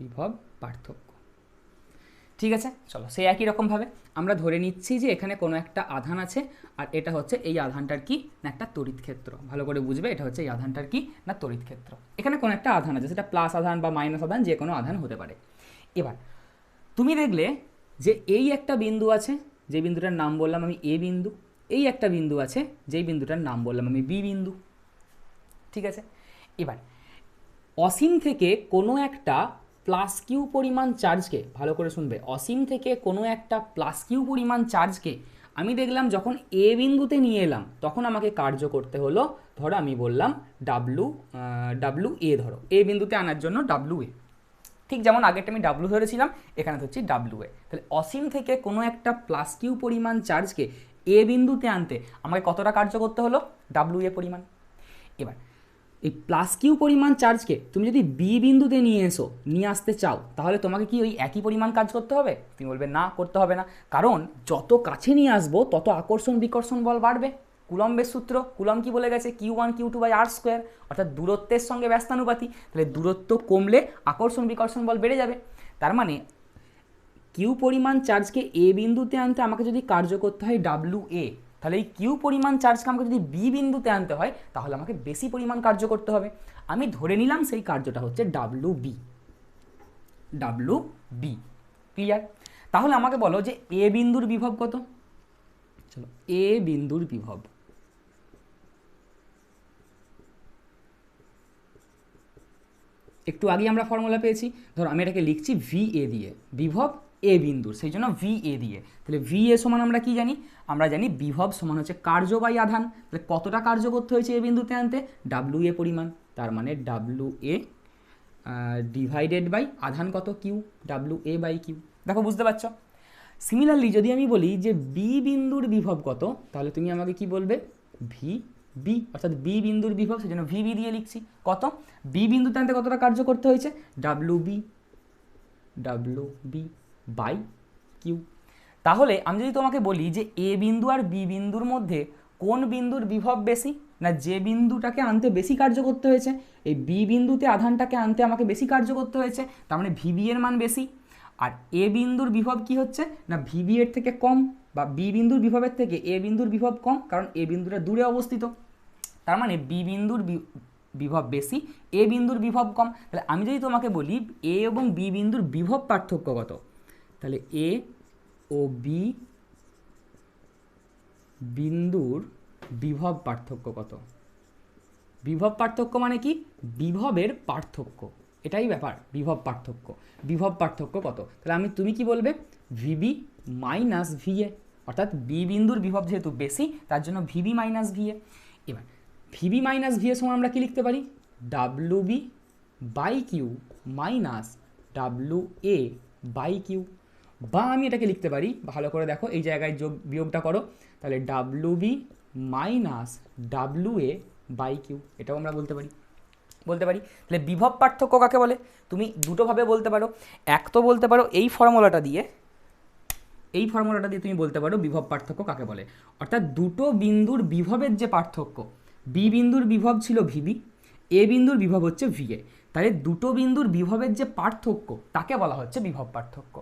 বিভব পার্থক্য, ঠিক আছে। চলো সেই একই রকমভাবে আমরা ধরে নিচ্ছি যে এখানে কোনো একটা আধান আছে, আর এটা হচ্ছে এই আধানটার কি না একটা তড়িৎ ক্ষেত্র। ভালো করে বুঝবে, এটা হচ্ছে এই আধানটার কি না তড়িৎ ক্ষেত্র। এখানে কোনো একটা আধান আছে, সেটা প্লাস আধান বা মাইনাস আধান, যে কোনো আধান হতে পারে। এবার তুমি দেখলে যে এই একটা বিন্দু আছে, যে বিন্দুটার নাম বললাম আমি এ বিন্দু। এই একটা বিন্দু আছে, যেই বিন্দুটার নাম বললাম আমি বি বিন্দু, ঠিক আছে। এবার অসীম থেকে কোনো একটা প্লাস কিউ পরিমাণ চার্জকে, ভালো করে শুনবে, অসীম থেকে কোনো একটা প্লাস কিউ পরিমাণ চার্জকে আমি দেখলাম যখন এ বিন্দুতে নিয়ে এলাম, তখন আমাকে কার্য করতে হলো, ধরো আমি বললাম ডাব্লু এ, ধরো এ বিন্দুতে আনার জন্য ডাব্লু এ। ঠিক যেমন আগেরটা আমি ডাব্লু ধরেছিলাম, এখানে ধরছি ডাব্লু এ। তাহলে অসীম থেকে কোনো একটা প্লাস কিউ পরিমাণ চার্জকে এ বিন্দুতে আনতে আমাকে কতটা কার্য করতে হলো? ডাব্লু এ পরিমাণ। এবার এই প্লাস কিউ পরিমাণ চার্জকে তুমি যদি বি বিন্দুতে নিয়ে আসতে চাও, তাহলে তোমাকে কি ওই একই পরিমাণ কাজ করতে হবে? তুমি বলবে না, করতে হবে না, কারণ যত কাছে নিয়ে আসবো তত আকর্ষণ বিকর্ষণ বল বাড়বে। কুলম্বের সূত্র, কুলম্ব কি বলে গেছে? Q1 Q2 by R square, অর্থাৎ দূরত্বের সঙ্গে ব্যস্তানুপাতি। তাহলে দূরত্ব কমলে আকর্ষণ বিকর্ষণ বল বেড়ে যাবে। তার মানে কিউ পরিমাণ চার্জকে এ বিন্দুতে আনতে আমাকে যদি কার্য করতে হয় ডাব্লু এ, তাহলে এই কিউ পরিমাণ চার্জকে আমাকে যদি বি বিন্দুতে আনতে হয়, তাহলে আমাকে বেশি পরিমাণ কার্য করতে হবে। আমি ধরে নিলাম সেই কার্যটা হচ্ছে ডাব্লু বি। ক্লিয়ার? তাহলে আমাকে বলো যে এ বিন্দুর বিভব কত? চলো এ বিন্দুর বিভব, একটু আগে আমরা ফর্মুলা পেয়েছি, ধরো আমি এটাকে লিখছি ভি এ দিয়ে, বিভব এ বিন্দুর, সেই জন্য ভি এ দিয়ে। তাহলে ভি এ সমান আমরা কি জানি? আমরা জানি বিভব সমান হচ্ছে কার্য বাই আধান। তাহলে কতটা কার্য করতে হয়েছে এ বিন্দুতে আনতে? ডাব্লু এ পরিমাণ। তার মানে ডাব্লু এ ডিভাইডেড বাই আধান কত? Q, W A by Q. দেখো বুঝতে পারছো? সিমিলারলি যদি আমি বলি যে বি বিন্দুর বিভব কত, তাহলে তুমি আমাকে কি বলবে? ভি বি, অর্থাৎ বি বিন্দুর বিভব, সেই জন্য ভিবি দিয়ে লিখছি। কত? বি বিন্দুতে আনতে কতটা কার্য করতে হয়েছে? W B by Q. তাহলে আমি যদি তোমাকে বলি যে এ বিন্দু আর বি বিন্দুর মধ্যে কোন বিন্দুর বিভব বেশি, না যে বিন্দুটাকে আনতে বেশি কার্য করতে হয়েছে, এই বি বিন্দুতে আধানটাকে আনতে আমাকে বেশি কার্য করতে হয়েছে, তার মানে ভিবি এর মান বেশি। আর এ বিন্দুর বিভব কি হচ্ছে না ভিবি এর থেকে কম, বা বি বিন্দুর বিভবের থেকে এ বিন্দুর বিভব কম, কারণ এ বিন্দুটা দূরে অবস্থিত। তার মানে বি বিন্দুর বিভব বেশি, এ বিন্দুর বিভব কম। তাহলে আমি যদি তোমাকে বলি এ এবং বি বিন্দুর বিভব পার্থক্য কত, তাহলে এ ও বি বিন্দুর বিভব পার্থক্য কত? বিভব পার্থক্য মানে কি? বিভবের পার্থক্য, এটাই ব্যাপার। বিভব পার্থক্য কত? তাহলে তুমি কি বলবে? ভিবি মাইনাস ভিএ, অর্থাৎ বি বিন্দুর বিভব যেহেতু বেশি, তার জন্য ভিবি মাইনাস ভিএ। এবার ভিবি মাইনাস ভিএ সমান আমরা কি লিখতে পারি? W B by Q minus W A by Q. বা আমি এটাকে লিখতে পারি, ভালো করে দেখো, এই জায়গায় বিয়োগটা করো, তাহলে W B minus W A by Q, এটাও আমরা বলতে পারি। তাহলে বিভব পার্থক্য কাকে বলে? তুমি দুটোভাবে বলতে পারো। এক তো বলতে পারো এই ফর্মুলাটা দিয়ে, এই ফর্মুলাটা দিয়ে তুমি বলতে পারো বিভব পার্থক্য কাকে বলে। অর্থাৎ দুটো বিন্দুর বিভবের যে পার্থক্য, বি বিন্দুর বিভব ছিল ভিবি, এ বিন্দুর বিভব হচ্ছে ভিএ, তাহলে দুটো বিন্দুর বিভবের যে পার্থক্য তাকে বলা হচ্ছে বিভব পার্থক্য।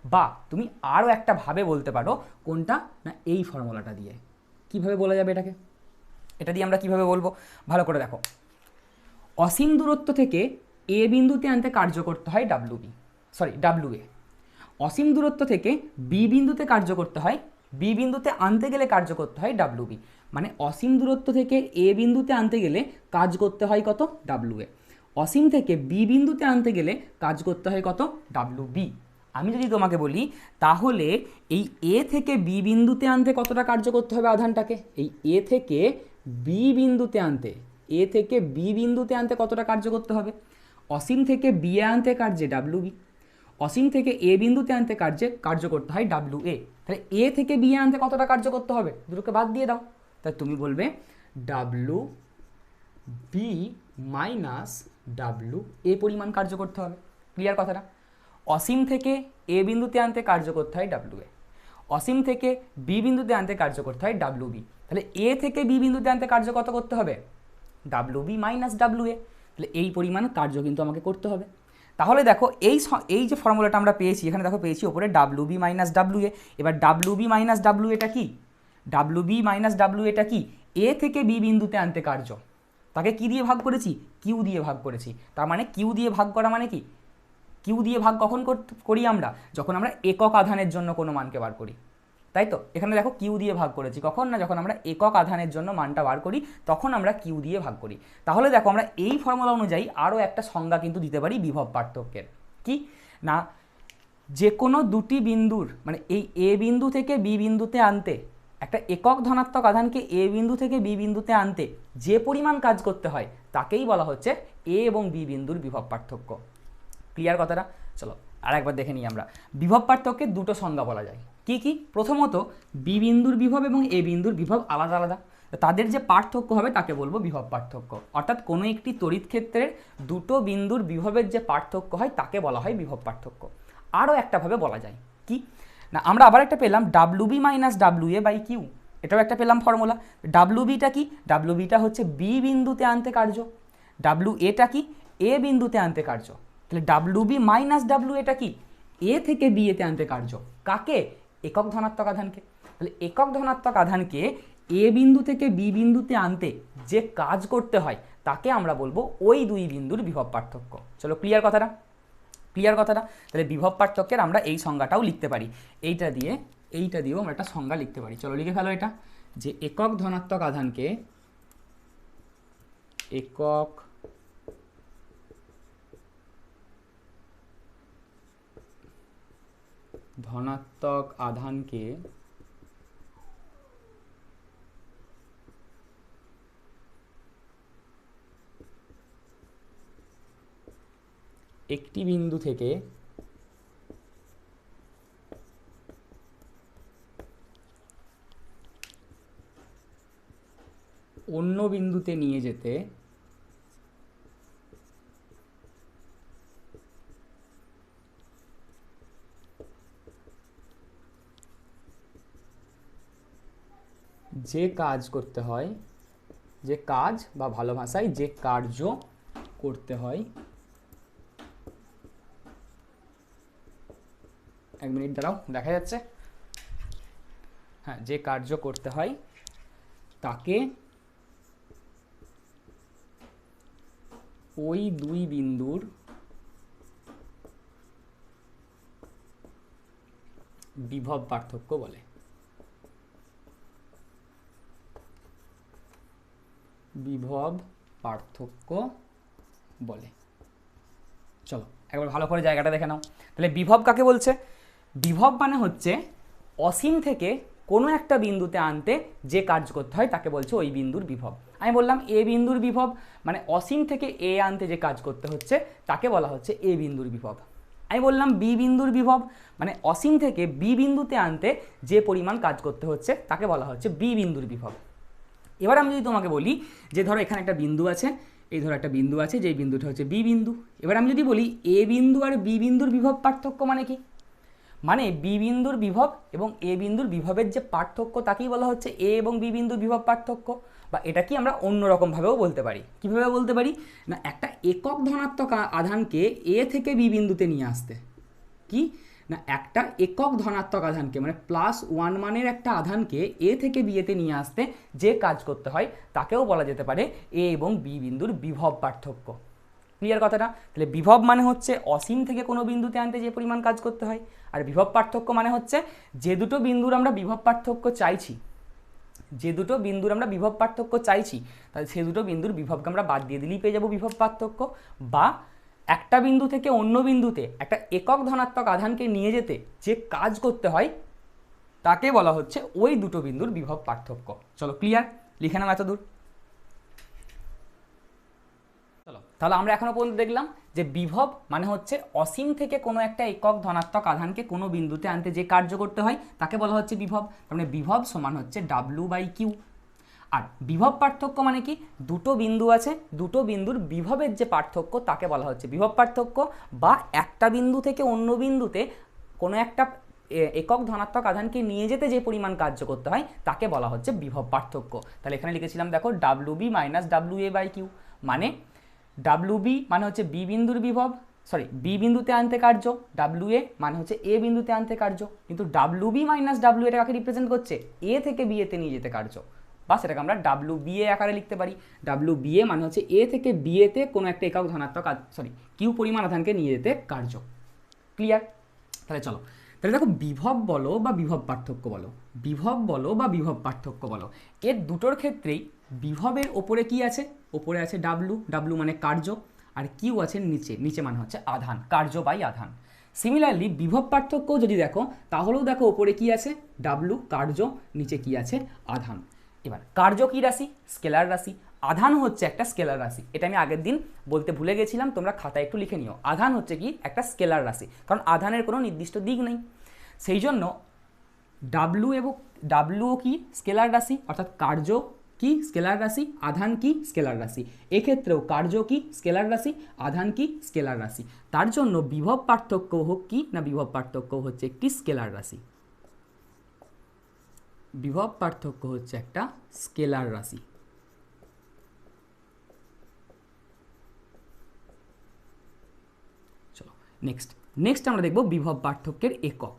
বা তুমি আরও একটা ভাবে বলতে পারো, কোনটা না এই ফর্মুলাটা দিয়ে। কিভাবে বলা যাবে এটাকে? এটা দিয়ে আমরা কিভাবে বলবো ভালো করে দেখো। অসীম দূরত্ব থেকে এ বিন্দুতে আনতে কার্য করতে হয় ডাব্লু এ। অসীম দূরত্ব থেকে বি বিন্দুতে কার্য করতে হয়, বি বিন্দুতে আনতে গেলে কার্য করতে হয় ডাব্লু বি। মানে অসীম দূরত্ব থেকে এ বিন্দুতে আনতে গেলে কাজ করতে হয় কত? W A. অসীম থেকে বি বিন্দুতে আনতে গেলে কাজ করতে হয় কত? W B. আমি যদি তোমাকে বলি তাহলে এই এ থেকে বি বিন্দুতে আনতে কতটা কার্য করতে হবে আধানটাকে? এই এ থেকে বি বিন্দুতে আনতে, এ থেকে বি বিন্দুতে আনতে কতটা কার্য করতে হবে? অসীম থেকে বি এ আনতে কার্যে ডাব্লু বি, অসীম থেকে এ বিন্দুতে আনতে কার্য করতে হয় ডাব্লু এ। তাহলে এ থেকে বি এ আনতে কতটা কার্য করতে হবে? দুটোকে বাদ দিয়ে দাও, তাহলে তুমি বলবে W B minus W A পরিমাণ কার্য করতে হবে। ক্লিয়ার কথাটা? অসীম থেকে এ বিন্দুতে আনতে কার্য করতে হয় ডাব্লু এ, অসীম থেকে বি বিন্দুতে আনতে কার্য করতে হয় ডাব্লু বি। তাহলে এ থেকে বি বিন্দুতে আনতে কার্য কত করতে হবে? W B minus W A. তাহলে এই পরিমাণ কার্য কিন্তু আমাকে করতে হবে। তাহলে দেখো এই যে ফর্মুলাটা আমরা পেয়েছি, এখানে দেখো পেয়েছি ওপরে W B minus W A. এবার ডাব্লু বি মাইনাস ডাব্লু এটা কি? ডাব্লু বি মাইনাস ডাব্লু এটা কি? এ থেকে বি বিন্দুতে আনতে কার্য, তাকে কি দিয়ে ভাগ করেছি? কিউ দিয়ে ভাগ করেছি। তার মানে কিউ দিয়ে ভাগ করা মানে কি? কিউ দিয়ে ভাগ কখন করি আমরা? যখন আমরা একক আধানের জন্য কোনো মানকে বার করি, তাই তো? এখানে দেখো কিউ দিয়ে ভাগ করেছি কখন না, যখন আমরা একক আধানের জন্য মানটা বার করি তখন আমরা কিউ দিয়ে ভাগ করি। তাহলে দেখো আমরা এই ফর্মুলা অনুযায়ী আরও একটা সংজ্ঞা কিন্তু দিতে পারি বিভব পার্থক্যের। কি না, যে কোনো দুটি বিন্দুর মানে এই এ বিন্দু থেকে বি বিন্দুতে আনতে, একটা একক ধনাত্মক আধানকে এ বিন্দু থেকে বি বিন্দুতে আনতে যে পরিমাণ কাজ করতে হয় তাকেই বলা হচ্ছে এ এবং বি বিন্দুর বিভব পার্থক্য। ক্লিয়ার কথাটা? চলো আর একবার দেখে নিই আমরা। বিভব পার্থক্যের দুটো সংজ্ঞা বলা যায়। কি কি? প্রথমত বি বিন্দুর বিভব এবং এ বিন্দুর বিভব আলাদা আলাদা, তাদের যে পার্থক্য হবে তাকে বলবো বিভব পার্থক্য। অর্থাৎ কোনো একটি তড়িৎ ক্ষেত্রের দুটো বিন্দুর বিভবের যে পার্থক্য হয় তাকে বলা হয় বিভব পার্থক্য। আরও একটাভাবে বলা যায় কি না, আমরা আবার একটা পেলাম W B minus W A by Q, এটাও একটা পেলাম ফর্মুলা। ডাব্লু বিটা কি? ডাব্লু বিটা হচ্ছে বি বিন্দুতে আনতে কার্য, ডাব্লু এটা কি? এ বিন্দুতে আনতে কার্য। তাহলে ডাব্লু বি মাইনাস ডাব্লু এটা কি? এ থেকে বি এতে আনতে কার্য। কাকে? একক ধনাত্মক আধানকে। তাহলে একক ধনাত্মক আধানকে এ বিন্দু থেকে বি বিন্দুতে আনতে যে কাজ করতে হয় তাকে আমরা বলবো ওই দুই বিন্দুর বিভব পার্থক্য। চলো ক্লিয়ার কথাটা? ক্লিয়ার কথাটা? তাহলে বিভব পার্থক্যের আমরা এই সংজ্ঞাটাও লিখতে পারি, এইটা দিয়েও আমরা একটা সংজ্ঞা লিখতে পারি। চলো লিখে ফেলো এটা, যে একক ধনাত্মক আধানকে একক ধনাত্মক আধানকে একটি বিন্দু থেকে অন্য বিন্দুতে নিয়ে যেতে যে কাজ করতে হয়, যে কাজ বা ভালো ভাষায় যে কার্য করতে হয়, এক মিনিট দাঁড়াও দেখা যাচ্ছে, হ্যাঁ, যে কার্য করতে হয় তাকে ওই দুই বিন্দুর বিভব পার্থক্য বলে। বিভব পার্থক্য বলে। চলো একবার ভালো করে জায়গাটা দেখে নাও। তাহলে বিভব কাকে বলছে? বিভব মানে হচ্ছে অসীম থেকে কোনো একটা বিন্দুতে আনতে যে কাজ করতে হয় তাকে বলছে ওই বিন্দুর বিভব। আমি বললাম এ বিন্দুর বিভব মানে অসীম থেকে এ আনতে যে কাজ করতে হচ্ছে তাকে বলা হচ্ছে এ বিন্দুর বিভব। আমি বললাম বি বিন্দুর বিভব মানে অসীম থেকে বি বিন্দুতে আনতে যে পরিমাণ কাজ করতে হচ্ছে তাকে বলা হচ্ছে বি বিন্দুর বিভব। এবার আমি যদি তোমাকে বলি যে ধরো এখানে একটা বিন্দু আছে, এই ধরো একটা বিন্দু আছে, যেই বিন্দুটা হচ্ছে বি বিন্দু। এবার আমি যদি বলি এ বিন্দু আর বি বিন্দুর বিভব পার্থক্য মানে কি? মানে বি বিন্দুর বিভব এবং এ বিন্দুর বিভবের যে পার্থক্য তাকেই বলা হচ্ছে এ এবং বি বিন্দুর বিভব পার্থক্য। বা এটা কি আমরা অন্যরকমভাবেও বলতে পারি, কীভাবে বলতে পারি না, একটা একক ধনাত্মক আধানকে এ থেকে বি বিন্দুতে নিয়ে আসতে, কি না একটা একক ধনাত্মক আধানকে মানে +1 মানের একটা আধানকে এ থেকে বিয়েতে নিয়ে আসতে যে কাজ করতে হয় তাকেও বলা যেতে পারে এ এবং বি বিন্দুর বিভব পার্থক্য। ক্লিয়ার কথাটা? তাহলে বিভব মানে হচ্ছে অসীম থেকে কোনো বিন্দুতে আনতে যে পরিমাণ কাজ করতে হয়, আর বিভব পার্থক্য মানে হচ্ছে যে দুটো বিন্দুর আমরা বিভব পার্থক্য চাইছি, তাহলে সে দুটো বিন্দুর বিভবকে আমরা বাদ দিয়ে দিলেই পেয়ে যাবো বিভব পার্থক্য। বা একটা বিন্দু থেকে অন্য বিন্দুতে একটা একক ধনাত্মক আধানকে নিয়ে যেতে যে কাজ করতে হয় তাকে বলা হচ্ছে ওই দুটো বিন্দুর বিভব পার্থক্য। চলো ক্লিয়ার, লিখে নাও এতদূর। চলো তাহলে আমরা এখনো পর্যন্ত দেখলাম যে বিভব মানে হচ্ছে অসীম থেকে কোনো একটা একক ধনাত্মক আধানকে কোনো বিন্দুতে আনতে যে কার্য করতে হয় তাকে বলা হচ্ছে বিভব। তার মানে বিভব সমান হচ্ছে W/Q। আর বিভব পার্থক্য মানে কি, দুটো বিন্দু আছে, দুটো বিন্দুর বিভবের যে পার্থক্য তাকে বলা হচ্ছে বিভব পার্থক্য। বা একটা বিন্দু থেকে অন্য বিন্দুতে কোনো একটা একক ধনাত্মক আধানকে নিয়ে যেতে যে পরিমাণ কার্য করতে হয় তাকে বলা হচ্ছে বিভব পার্থক্য। তাহলে এখানে লিখেছিলাম দেখো WB - WA/Q, মানে WB মানে হচ্ছে বি বিন্দুর বিভব, বি বিন্দুতে আনতে কার্য, WA মানে হচ্ছে এ বিন্দুতে আনতে কার্য। কিন্তু WB - WA কাকে রিপ্রেজেন্ট করছে, এ থেকে বি এতে নিয়ে যেতে কার্য, বা সেটাকে আমরা WBA আকারে লিখতে পারি। WBA মানে হচ্ছে এ থেকে বি এতে কোনো একটা একক ধনাত্মক কিউ পরিমাণ আধানকে নিয়ে যেতে কার্য। ক্লিয়ার? তাহলে চলো, তাহলে দেখো বিভব বলো বা বিভব পার্থক্য বলো, এর দুটোর ক্ষেত্রেই বিভবের ওপরে কি আছে, ওপরে আছে W মানে কার্য, আর কিউ আছে নিচে মানে হচ্ছে আধান, কার্য বাই আধান। সিমিলারলি বিভব পার্থক্য যদি দেখো তাহলেও দেখো ওপরে কি আছে W কার্য, নিচে কি আছে আধান। এবার কার্য কি রাশি, স্কেলার রাশি, আধান হচ্ছে একটা স্কেলার রাশি। এটা আমি আগের দিন বলতে ভুলে গেছিলাম, তোমরা খাতায় একটু লিখে নিও। আধান হচ্ছে কি একটা স্কেলার রাশি, কারণ আধানের কোনো নির্দিষ্ট দিক নেই, সেই জন্য W কি স্কেলার রাশি, অর্থাৎ কার্য কি স্কেলার রাশি, আধান কি স্কেলার রাশি। এক্ষেত্রেও কার্য কি স্কেলার রাশি, আধান কি স্কেলার রাশি। তার জন্য বিভব পার্থক্য হোক কি না, বিভব পার্থক্য হচ্ছে একটি স্কেলার রাশি, বিভব পার্থক্য হচ্ছে একটা স্কেলার রাশি। চলো নেক্সট আমরা দেখব বিভব পার্থক্যের একক।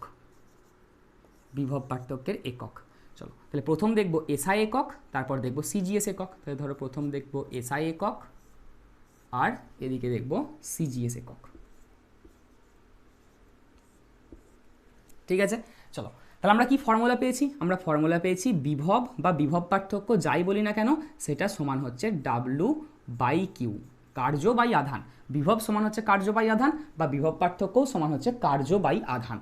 চলো তাহলে প্রথম দেখব এসআই একক, তারপর দেখব সিজিএস একক। তাহলে ধরো প্রথম দেখব এসআই একক আর এদিকে দেখব সিজিএস একক। ঠিক আছে, চলো তাহলে আমরা কি ফর্মুলা পেয়েছি, আমরা ফর্মুলা পেয়েছি বিভব বা বিভব পার্থক্য যাই বলি না কেন সেটা সমান হচ্ছে W/Q, কার্য বাই আধান। বিভব সমান হচ্ছে কার্য বাই আধান, বা বিভব পার্থক্যও সমান হচ্ছে কার্য বাই আধান,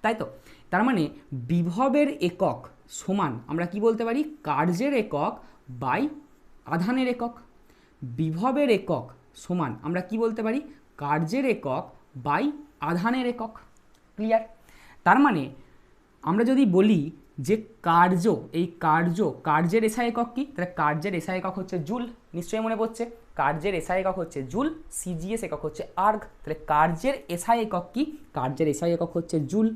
তাই তো? তার মানে বিভবের একক সমান আমরা কি বলতে পারি, কার্যের একক বাই আধানের একক। বিভবের একক সমান আমরা কি বলতে পারি, কার্যের একক বাই আধানের একক। ক্লিয়ার? তার মানে আমরা যদি বলি যে কার্যের এসআই একক কি, তাহলে কার্যের এসআই একক হচ্ছে জুল, নিশ্চয়ই মনে পড়ছে, কার্যের এসআই একক হচ্ছে জুল, সিজিএস একক হচ্ছে আর্গ। তাহলে কার্যের এসআই একক কি, কার্যের এসআই একক হচ্ছে জুল।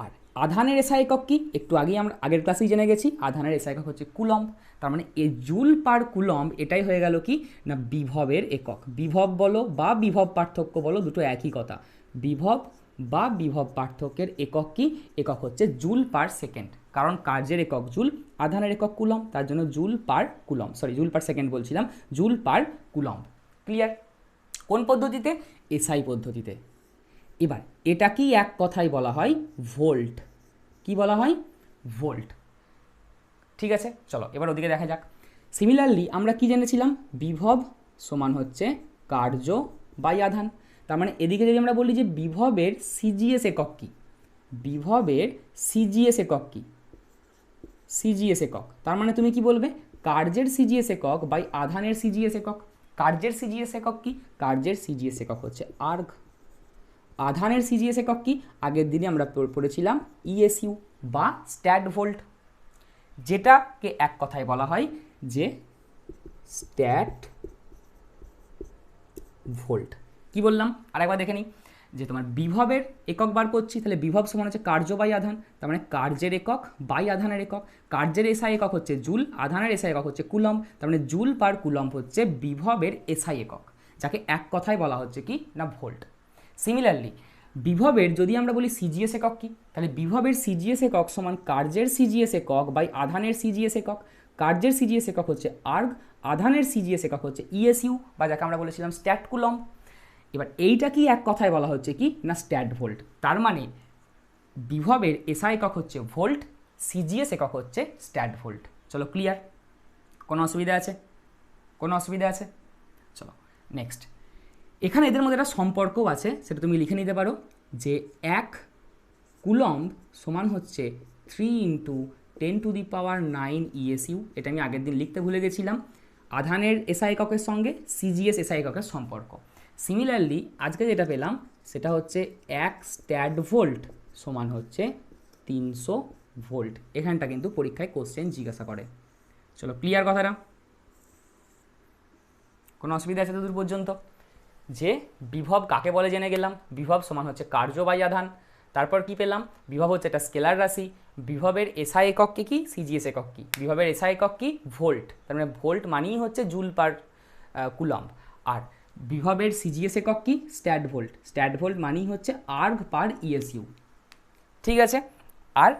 আর আধানের এসআই একক কি, একটু আগেই আমরা আগের ক্লাসেই জেনে গেছি, আধানের এসআই একক হচ্ছে কুলম্ব। তার মানে এই জুল পার কুলম্ব এটাই হয়ে গেল কি না বিভবের একক। বিভব বলো বা বিভব পার্থক্য বলো দুটো একই কথা, বিভব বা বিভব পার্থক্যের একক কি, একক হচ্ছে জুল পার সেকেন্ড, কারণ কার্যের একক জুল, আধানের একক কুলম্ব, তার জন্য জুল পার সেকেন্ড বলছিলাম, জুল পার কুলম্ব। ক্লিয়ার? কোন পদ্ধতিতে, এসআই পদ্ধতিতে। এবার এটা কি এক কথায় বলা হয় ভোল্ট, কি বলা হয় ভোল্ট। ঠিক আছে, চলো এবার ওদিকে দেখা যাক। সিমিলারলি আমরা কি জেনেছিলাম, বিভব সমান হচ্ছে কার্য বাই আধান। তার মানে এদিকে যদি আমরা বলি যে বিভবের সিজিএস একক কি, সিজিএস একক, তার মানে তুমি কি বলবে, কার্যের সিজিএস একক বাই আধানের সিজিএস একক। কার্যের সিজিএস একক কি, কার্যের সিজিএস একক হচ্ছে আর্গ। আধানের সিজিএস একক কি, আগের দিনে আমরা পড়েছিলাম ইএসইউ বা স্ট্যাট ভোল্ট, যেটাকে এক কথায় বলা হয় যে স্ট্যাট ভোল্ট। কি বললাম আরেকবার দেখে নিই, যে তোমার বিভবের একক বার করছি, তাহলে বিভব সমান হচ্ছে কার্য বাই আধান, তার মানে কার্যের একক বাই আধানের একক। কার্যের এসআই একক হচ্ছে জুল, আধানের এসআই একক হচ্ছে কুলম্ব, তার মানে জুল পার কুলম্ব হচ্ছে বিভবের এসআই একক, যাকে এক কথায় বলা হচ্ছে কি না ভোল্ট। সিমিলারলি বিভবের যদি আমরা বলি সিজিএস একক কি, তাহলে বিভবের সিজিএস একক সমান কার্যের সিজিএস একক বাই আধানের সিজিএস একক। কার্যের সিজিএস একক হচ্ছে আর্গ, আধানের সিজিএস একক হচ্ছে ইএসইউ বা যাকে আমরা বলেছিলাম স্ট্যাট কুলম্ব। এবার এইটা কি এক কথায় বলা হচ্ছে কি না স্ট্যাট ভোল্ট। তার মানে বিভবের এসআই একক হচ্ছে ভোল্ট, সিজিএস একক হচ্ছে স্ট্যাট ভোল্ট। চলো ক্লিয়ার? কোনো অসুবিধা আছে? কোনো অসুবিধা আছে? চলো নেক্সট। এখানে এদের মধ্যে একটা সম্পর্কও আছে, সেটা তুমি লিখে নিতে পারো যে 1 কুলম্ব সমান হচ্ছে 3 × 10⁹ ইএসইউ। এটা আমি আগের দিন লিখতে ভুলে গেছিলাম। আধানের এসআই এককের সঙ্গে সিজিএস এসআই এককের সম্পর্ক। সিমিলারলি আজকে যেটা পেলাম সেটা হচ্ছে 1 স্ট্যাট ভোল্ট সমান হচ্ছে 300 ভোল্ট। এখানটা কিন্তু পরীক্ষায় কোশ্চেন জিজ্ঞাসা করে। চলো ক্লিয়ার কথাটা? কোনো অসুবিধা আছে দূর পর্যন্ত? যে বিভব কাকে বলে জেনে গেলাম, বিভব সমান হচ্ছে কার্য বাই আধান। তারপর কি পেলাম, বিভব হচ্ছে একটা স্কেলার রাশি। বিভবের এসআই একক কি, সিজিএস একক কি? বিভবের এসআই একক কি ভোল্ট, তার মানে ভোল্ট মানেই হচ্ছে জুল পার কুলম্ব। আর বিভবের সিজিএস একক কি স্ট্যাট ভোল্ট, স্ট্যাট ভোল্ট মানেই হচ্ছে আর্গ পার ইএসইউ। ঠিক আছে? আর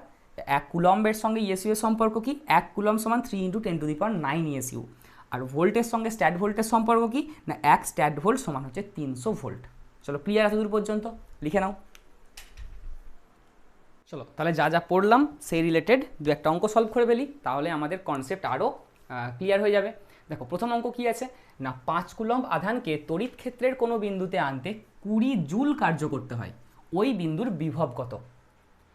1 কুলম্বের সঙ্গে ইএসইউ এর সম্পর্ক কি, 1 কুলম্ব সমান 3 × 10⁹ ইএসইউ। আর ভোল্টের সঙ্গে স্ট্যাট ভোল্টের সম্পর্ক কি না 1 স্ট্যাট ভোল্ট সমান হচ্ছে 300 ভোল্ট। চলো ক্লিয়ার এত দূর পর্যন্ত? লিখে নাও। চলো তাহলে যা যা পড়লাম সেই রিলেটেড দু একটা অঙ্ক সলভ করে ফেলি, তাহলে আমাদের কনসেপ্ট আরও ক্লিয়ার হয়ে যাবে। দেখো প্রথম অঙ্ক কি আছে না 5 কুলম্ব আধানকে তড়িৎ ক্ষেত্রের কোনো বিন্দুতে আনতে 20 জুল কার্য করতে হয়, ওই বিন্দুর বিভব কত?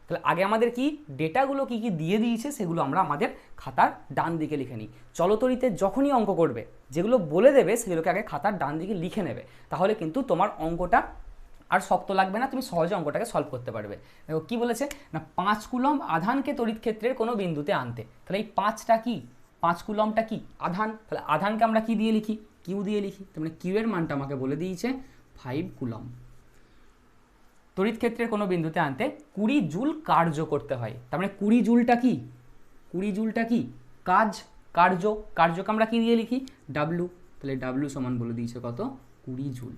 তাহলে আগে আমাদের কি ডেটাগুলো কি কি দিয়ে দিয়েছে সেগুলো আমরা আমাদের খাতার ডান দিকে লিখে নিই। চলতরিতে যখনই অঙ্ক করবে যেগুলো বলে দেবে সেগুলোকে আগে খাতার ডান দিকে লিখে নেবে, তাহলে কিন্তু তোমার অঙ্কটা আর শক্ত লাগবে না, তুমি সহজে অঙ্কটাকে সলভ করতে পারবে। দেখো কী বলেছে না 5 কুলম্ব আধানকে তড়িৎ ক্ষেত্রের কোনো বিন্দুতে আনতে, তাহলে এই 5টা কি, 5 কুলম্বটা কি আধান, তাহলে আধানকে আমরা কি দিয়ে লিখি, কিউ দিয়ে লিখি। তার মানে কিউ এর মানটা আমাকে বলে দিয়েছে 5 কুলম্ব। তড়িৎ ক্ষেত্রের কোনো বিন্দুতে আনতে 20 জুল কার্য করতে হয়, তার মানে 20 জুলটা কি, 20 জুলটা কি কাজ, কার্য, কার্যকে আমরা কি দিয়ে লিখি ডাব্লু, তাহলে ডাব্লু সমান বলে দিয়েছে কত 20 জুল।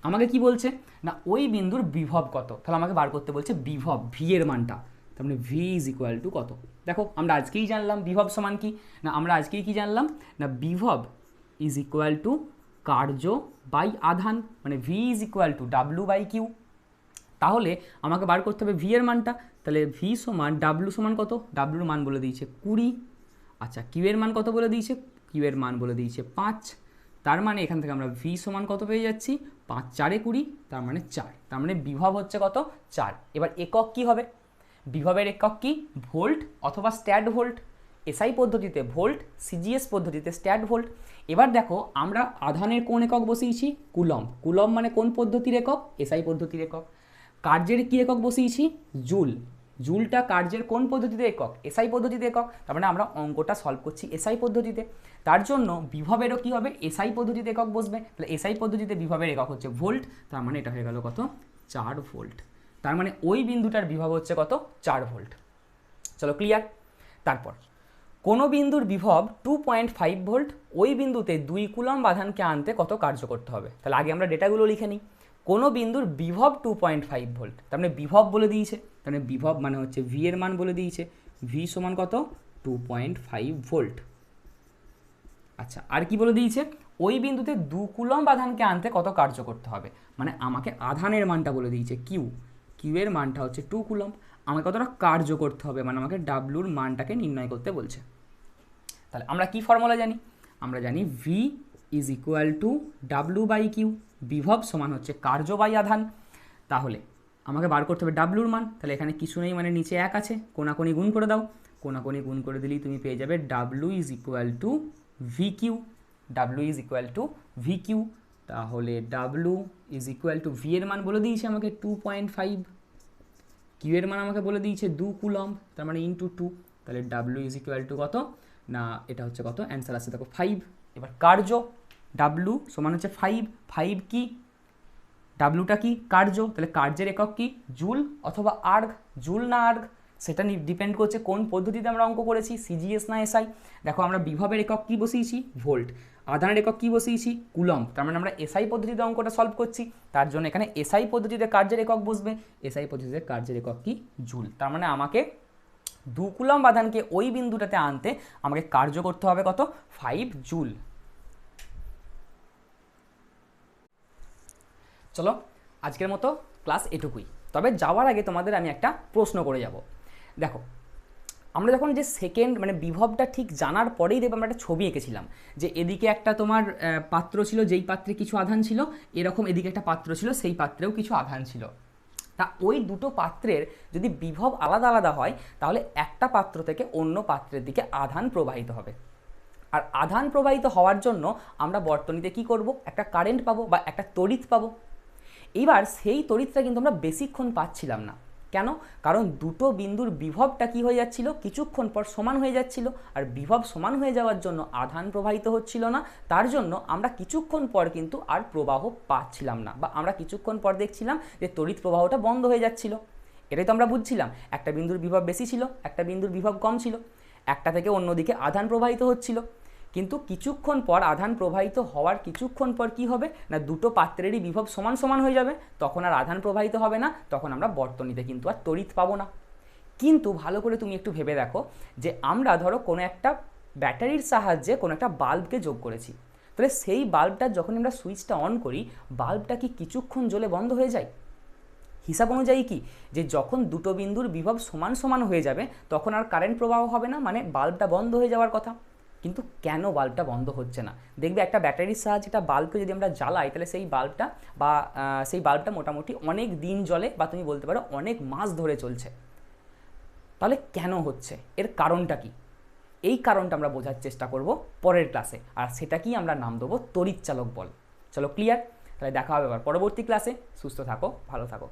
আমাকে কি বলছে না ওই বিন্দুর বিভব কত, তাহলে আমাকে বার করতে বলছে বিভব ভি এর মানটা, তার মানে ভি ইজ ইকুয়াল টু কত। দেখো আমরা আজকেই জানলাম বিভব সমান কি না, আমরা আজকেই কি জানলাম না বিভব ইজ ইকুয়াল টু কার্য বাই আধান, মানে V is equal to W by Q. তাহলে আমাকে বার করতে হবে ভি এর মানটা, তাহলে ভি সমান ডাব্লু সমান কত, ডাব্লুর মান বলে দিয়েছে 20। আচ্ছা কিউ এর মান কত বলে দিয়েছে, কিউ এর মান বলে দিয়েছে 5। তার মানে এখান থেকে আমরা ভি সমান কত পেয়ে যাচ্ছি 5 × 4 = 20, তার মানে 4, তার মানে বিভব হচ্ছে কত 4। এবার একক কি হবে, বিভবের একক কি ভোল্ট অথবা স্ট্যাট ভোল্ট। এসআই পদ্ধতিতে ভোল্ট, সিজিএস পদ্ধতিতে স্ট্যাট ভোল্ট। এবার দেখো আমরা আধানের কোন একক বসিয়েছি কুলম্ব, কুলম্ব মানে কোন পদ্ধতির একক, এসআই পদ্ধতির একক। কার্যের কি একক বসিয়েছি জুল, জুলটা কার্যের কোন পদ্ধতিতে একক, এসআই পদ্ধতিতে একক। তার মানে আমরা অঙ্কটা সলভ করছি এসআই পদ্ধতিতে, তার জন্য বিভবেরও কি হবে এসআই পদ্ধতিতে একক বসবে। তাহলে এসআই পদ্ধতিতে বিভবের একক হচ্ছে ভোল্ট, তার মানে এটা হয়ে গেল কত 4 ভোল্ট। তার মানে ওই বিন্দুটার বিভব হচ্ছে কত 4 ভোল্ট। চলো ক্লিয়ার? তারপর কোনো বিন্দুর বিভব 2.5 ভোল্ট, ওই বিন্দুতে 2 কুলম্ব আধানকে আনতে কত কার্য করতে হবে। তাহলে আগে আমরা ডেটাগুলো লিখে নিই। কোনো বিন্দুর বিভব 2.5 ভোল্ট, তার মানে বিভব বলে দিয়েছে, তার মানে বিভব মানে হচ্ছে ভি এর মান বলে দিয়েছে, ভি সমান কত 2.5 ভোল্ট। আচ্ছা আর কি বলে দিয়েছে ওই বিন্দুতে 2 কুলম্ব আধানকে আনতে কত কার্য করতে হবে, মানে আমাকে আধানের মানটা বলে দিয়েছে কিউ, কিউ এর মানটা হচ্ছে 2 কুলম্ব, আমাকে কতটা কার্য করতে হবে মানে আমাকে ডাব্লুর মানটাকে নির্ণয় করতে বলছে। তাহলে আমরা কি ফর্মুলা জানি, আমরা জানি V is equal to W by Q, বিভব সমান হচ্ছে কার্য বাই আধান। তাহলে আমাকে বার করতে হবে ডাব্লুর মান, তাহলে এখানে কিছু নেই মানে নিচে 1 আছে, কোনাকুনি গুণ করে দাও, কোনাকুনি গুণ করে দিলেই তুমি পেয়ে যাবে W is equal to V Q, W is equal to V Q. তাহলে W is equal to V এর মান বলে দিয়েছে আমাকে 2.5, কিউ এর মান আমাকে বলে দিয়েছে 2 কুলম্ব, তার মানে ইন্টু 2, তাহলে ডাব্লু ইজ ইকুয়াল টু কত না এটা হচ্ছে কত অ্যান্সার আসছে দেখো 5। এবার কার্য ডাব্লু সমান হচ্ছে 5, 5 কি ডাব্লুটা কি কার্য, তাহলে কার্যের একক কি জুল অথবা আর্গ, জুল না আর্গ সেটা ডিপেন্ড করছে কোন পদ্ধতিতে আমরা অঙ্ক করেছি, সিজিএস না এসআই। দেখো আমরা বিভবের একক কি বসিয়েছি ভোল্ট, আধানের একক কি বসিয়েছি কুলম্ব, তার মানে আমরা এসআই পদ্ধতিতে অঙ্কটা সলভ করছি, তার জন্য এখানে এসআই পদ্ধতিতে কার্যের একক বসবে, এসআই পদ্ধতিতে কার্যের একক কি জুল। তার মানে আমাকে 2 কুলম্ব আধানকে ওই বিন্দুটাতে আনতে আমাকে কার্য করতে হবে কত 5 জুল। চলো আজকের মতো ক্লাস এটুকুই, তবে যাওয়ার আগে তোমাদের আমি একটা প্রশ্ন করে যাব। দেখো আমরা যখন যে সেকেন্ড মানে বিভবটা ঠিক জানার পরেই দেখব আমরা একটা ছবি এঁকেছিলাম যে এদিকে একটা তোমার পাত্র ছিল, যেই পাত্রে কিছু আধান ছিল, এরকম এদিকে একটা পাত্র ছিল, সেই পাত্রেও কিছু আধান ছিল। তা ওই দুটো পাত্রের যদি বিভব আলাদা আলাদা হয় তাহলে একটা পাত্র থেকে অন্য পাত্রের দিকে আধান প্রবাহিত হবে, আর আধান প্রবাহিত হওয়ার জন্য আমরা বর্তনীতে কি করব, একটা কারেন্ট পাবো বা একটা তড়িৎ পাবো। এইবার সেই তড়িৎটা কিন্তু আমরা বেশিক্ষণ পাচ্ছিলাম না, কেন? কারণ দুটো বিন্দুর বিভবটা কি হয়ে যাচ্ছিল, কিছুক্ষণ পর সমান হয়ে যাচ্ছিল, আর বিভব সমান হয়ে যাওয়ার জন্য আধান প্রবাহিত হচ্ছিল না, তার জন্য আমরা কিছুক্ষণ পর কিন্তু আর প্রবাহ পাচ্ছিলাম না, বা আমরা কিছুক্ষণ পর দেখছিলাম যে তড়িৎ প্রবাহটা বন্ধ হয়ে যাচ্ছিল। এটাই তো আমরা বুঝছিলাম, একটা বিন্দুর বিভব বেশি ছিল, একটা বিন্দুর বিভব কম ছিল, একটা থেকে অন্যদিকে আধান প্রবাহিত হচ্ছিল, কিন্তু কিছুক্ষণ পর আধান প্রবাহিত হওয়ার কিছুক্ষণ পর কি হবে না, দুটো পাত্রেরই বিভব সমান সমান হয়ে যাবে, তখন আর আধান প্রবাহিত হবে না, তখন আমরা বর্তনীতে কিন্তু আর তড়িৎ পাবো না। কিন্তু ভালো করে তুমি একটু ভেবে দেখো যে আমরা ধরো কোনো একটা ব্যাটারির সাহায্যে কোনো একটা বাল্বকে যোগ করেছি, তাহলে সেই বাল্বটা যখন আমরা সুইচটা অন করি বাল্বটা কি কিছুক্ষণ জ্বলে বন্ধ হয়ে যায়? হিসাব অনুযায়ী কি যে যখন দুটো বিন্দুর বিভব সমান সমান হয়ে যাবে তখন আর কারেন্ট প্রবাহ হবে না, মানে বাল্বটা বন্ধ হয়ে যাওয়ার কথা। কিন্তু কেন বাল্বটা বন্ধ হচ্ছে না? দেখবে একটা ব্যাটারির সাহায্যে একটা বাল্বকে যদি আমরা জ্বালাই তাহলে সেই বাল্বটা মোটামুটি অনেক দিন জ্বলে, বা তুমি বলতে পারো অনেক মাস ধরে চলছে। তাহলে কেন হচ্ছে, এর কারণটা কি? এই কারণটা আমরা বোঝার চেষ্টা করব পরের ক্লাসে, আর সেটা কি আমরা নাম দেবো তড়িৎচালক বল। চলো ক্লিয়ার? তাহলে দেখা হবে আবার পরবর্তী ক্লাসে। সুস্থ থাকো, ভালো থাকো।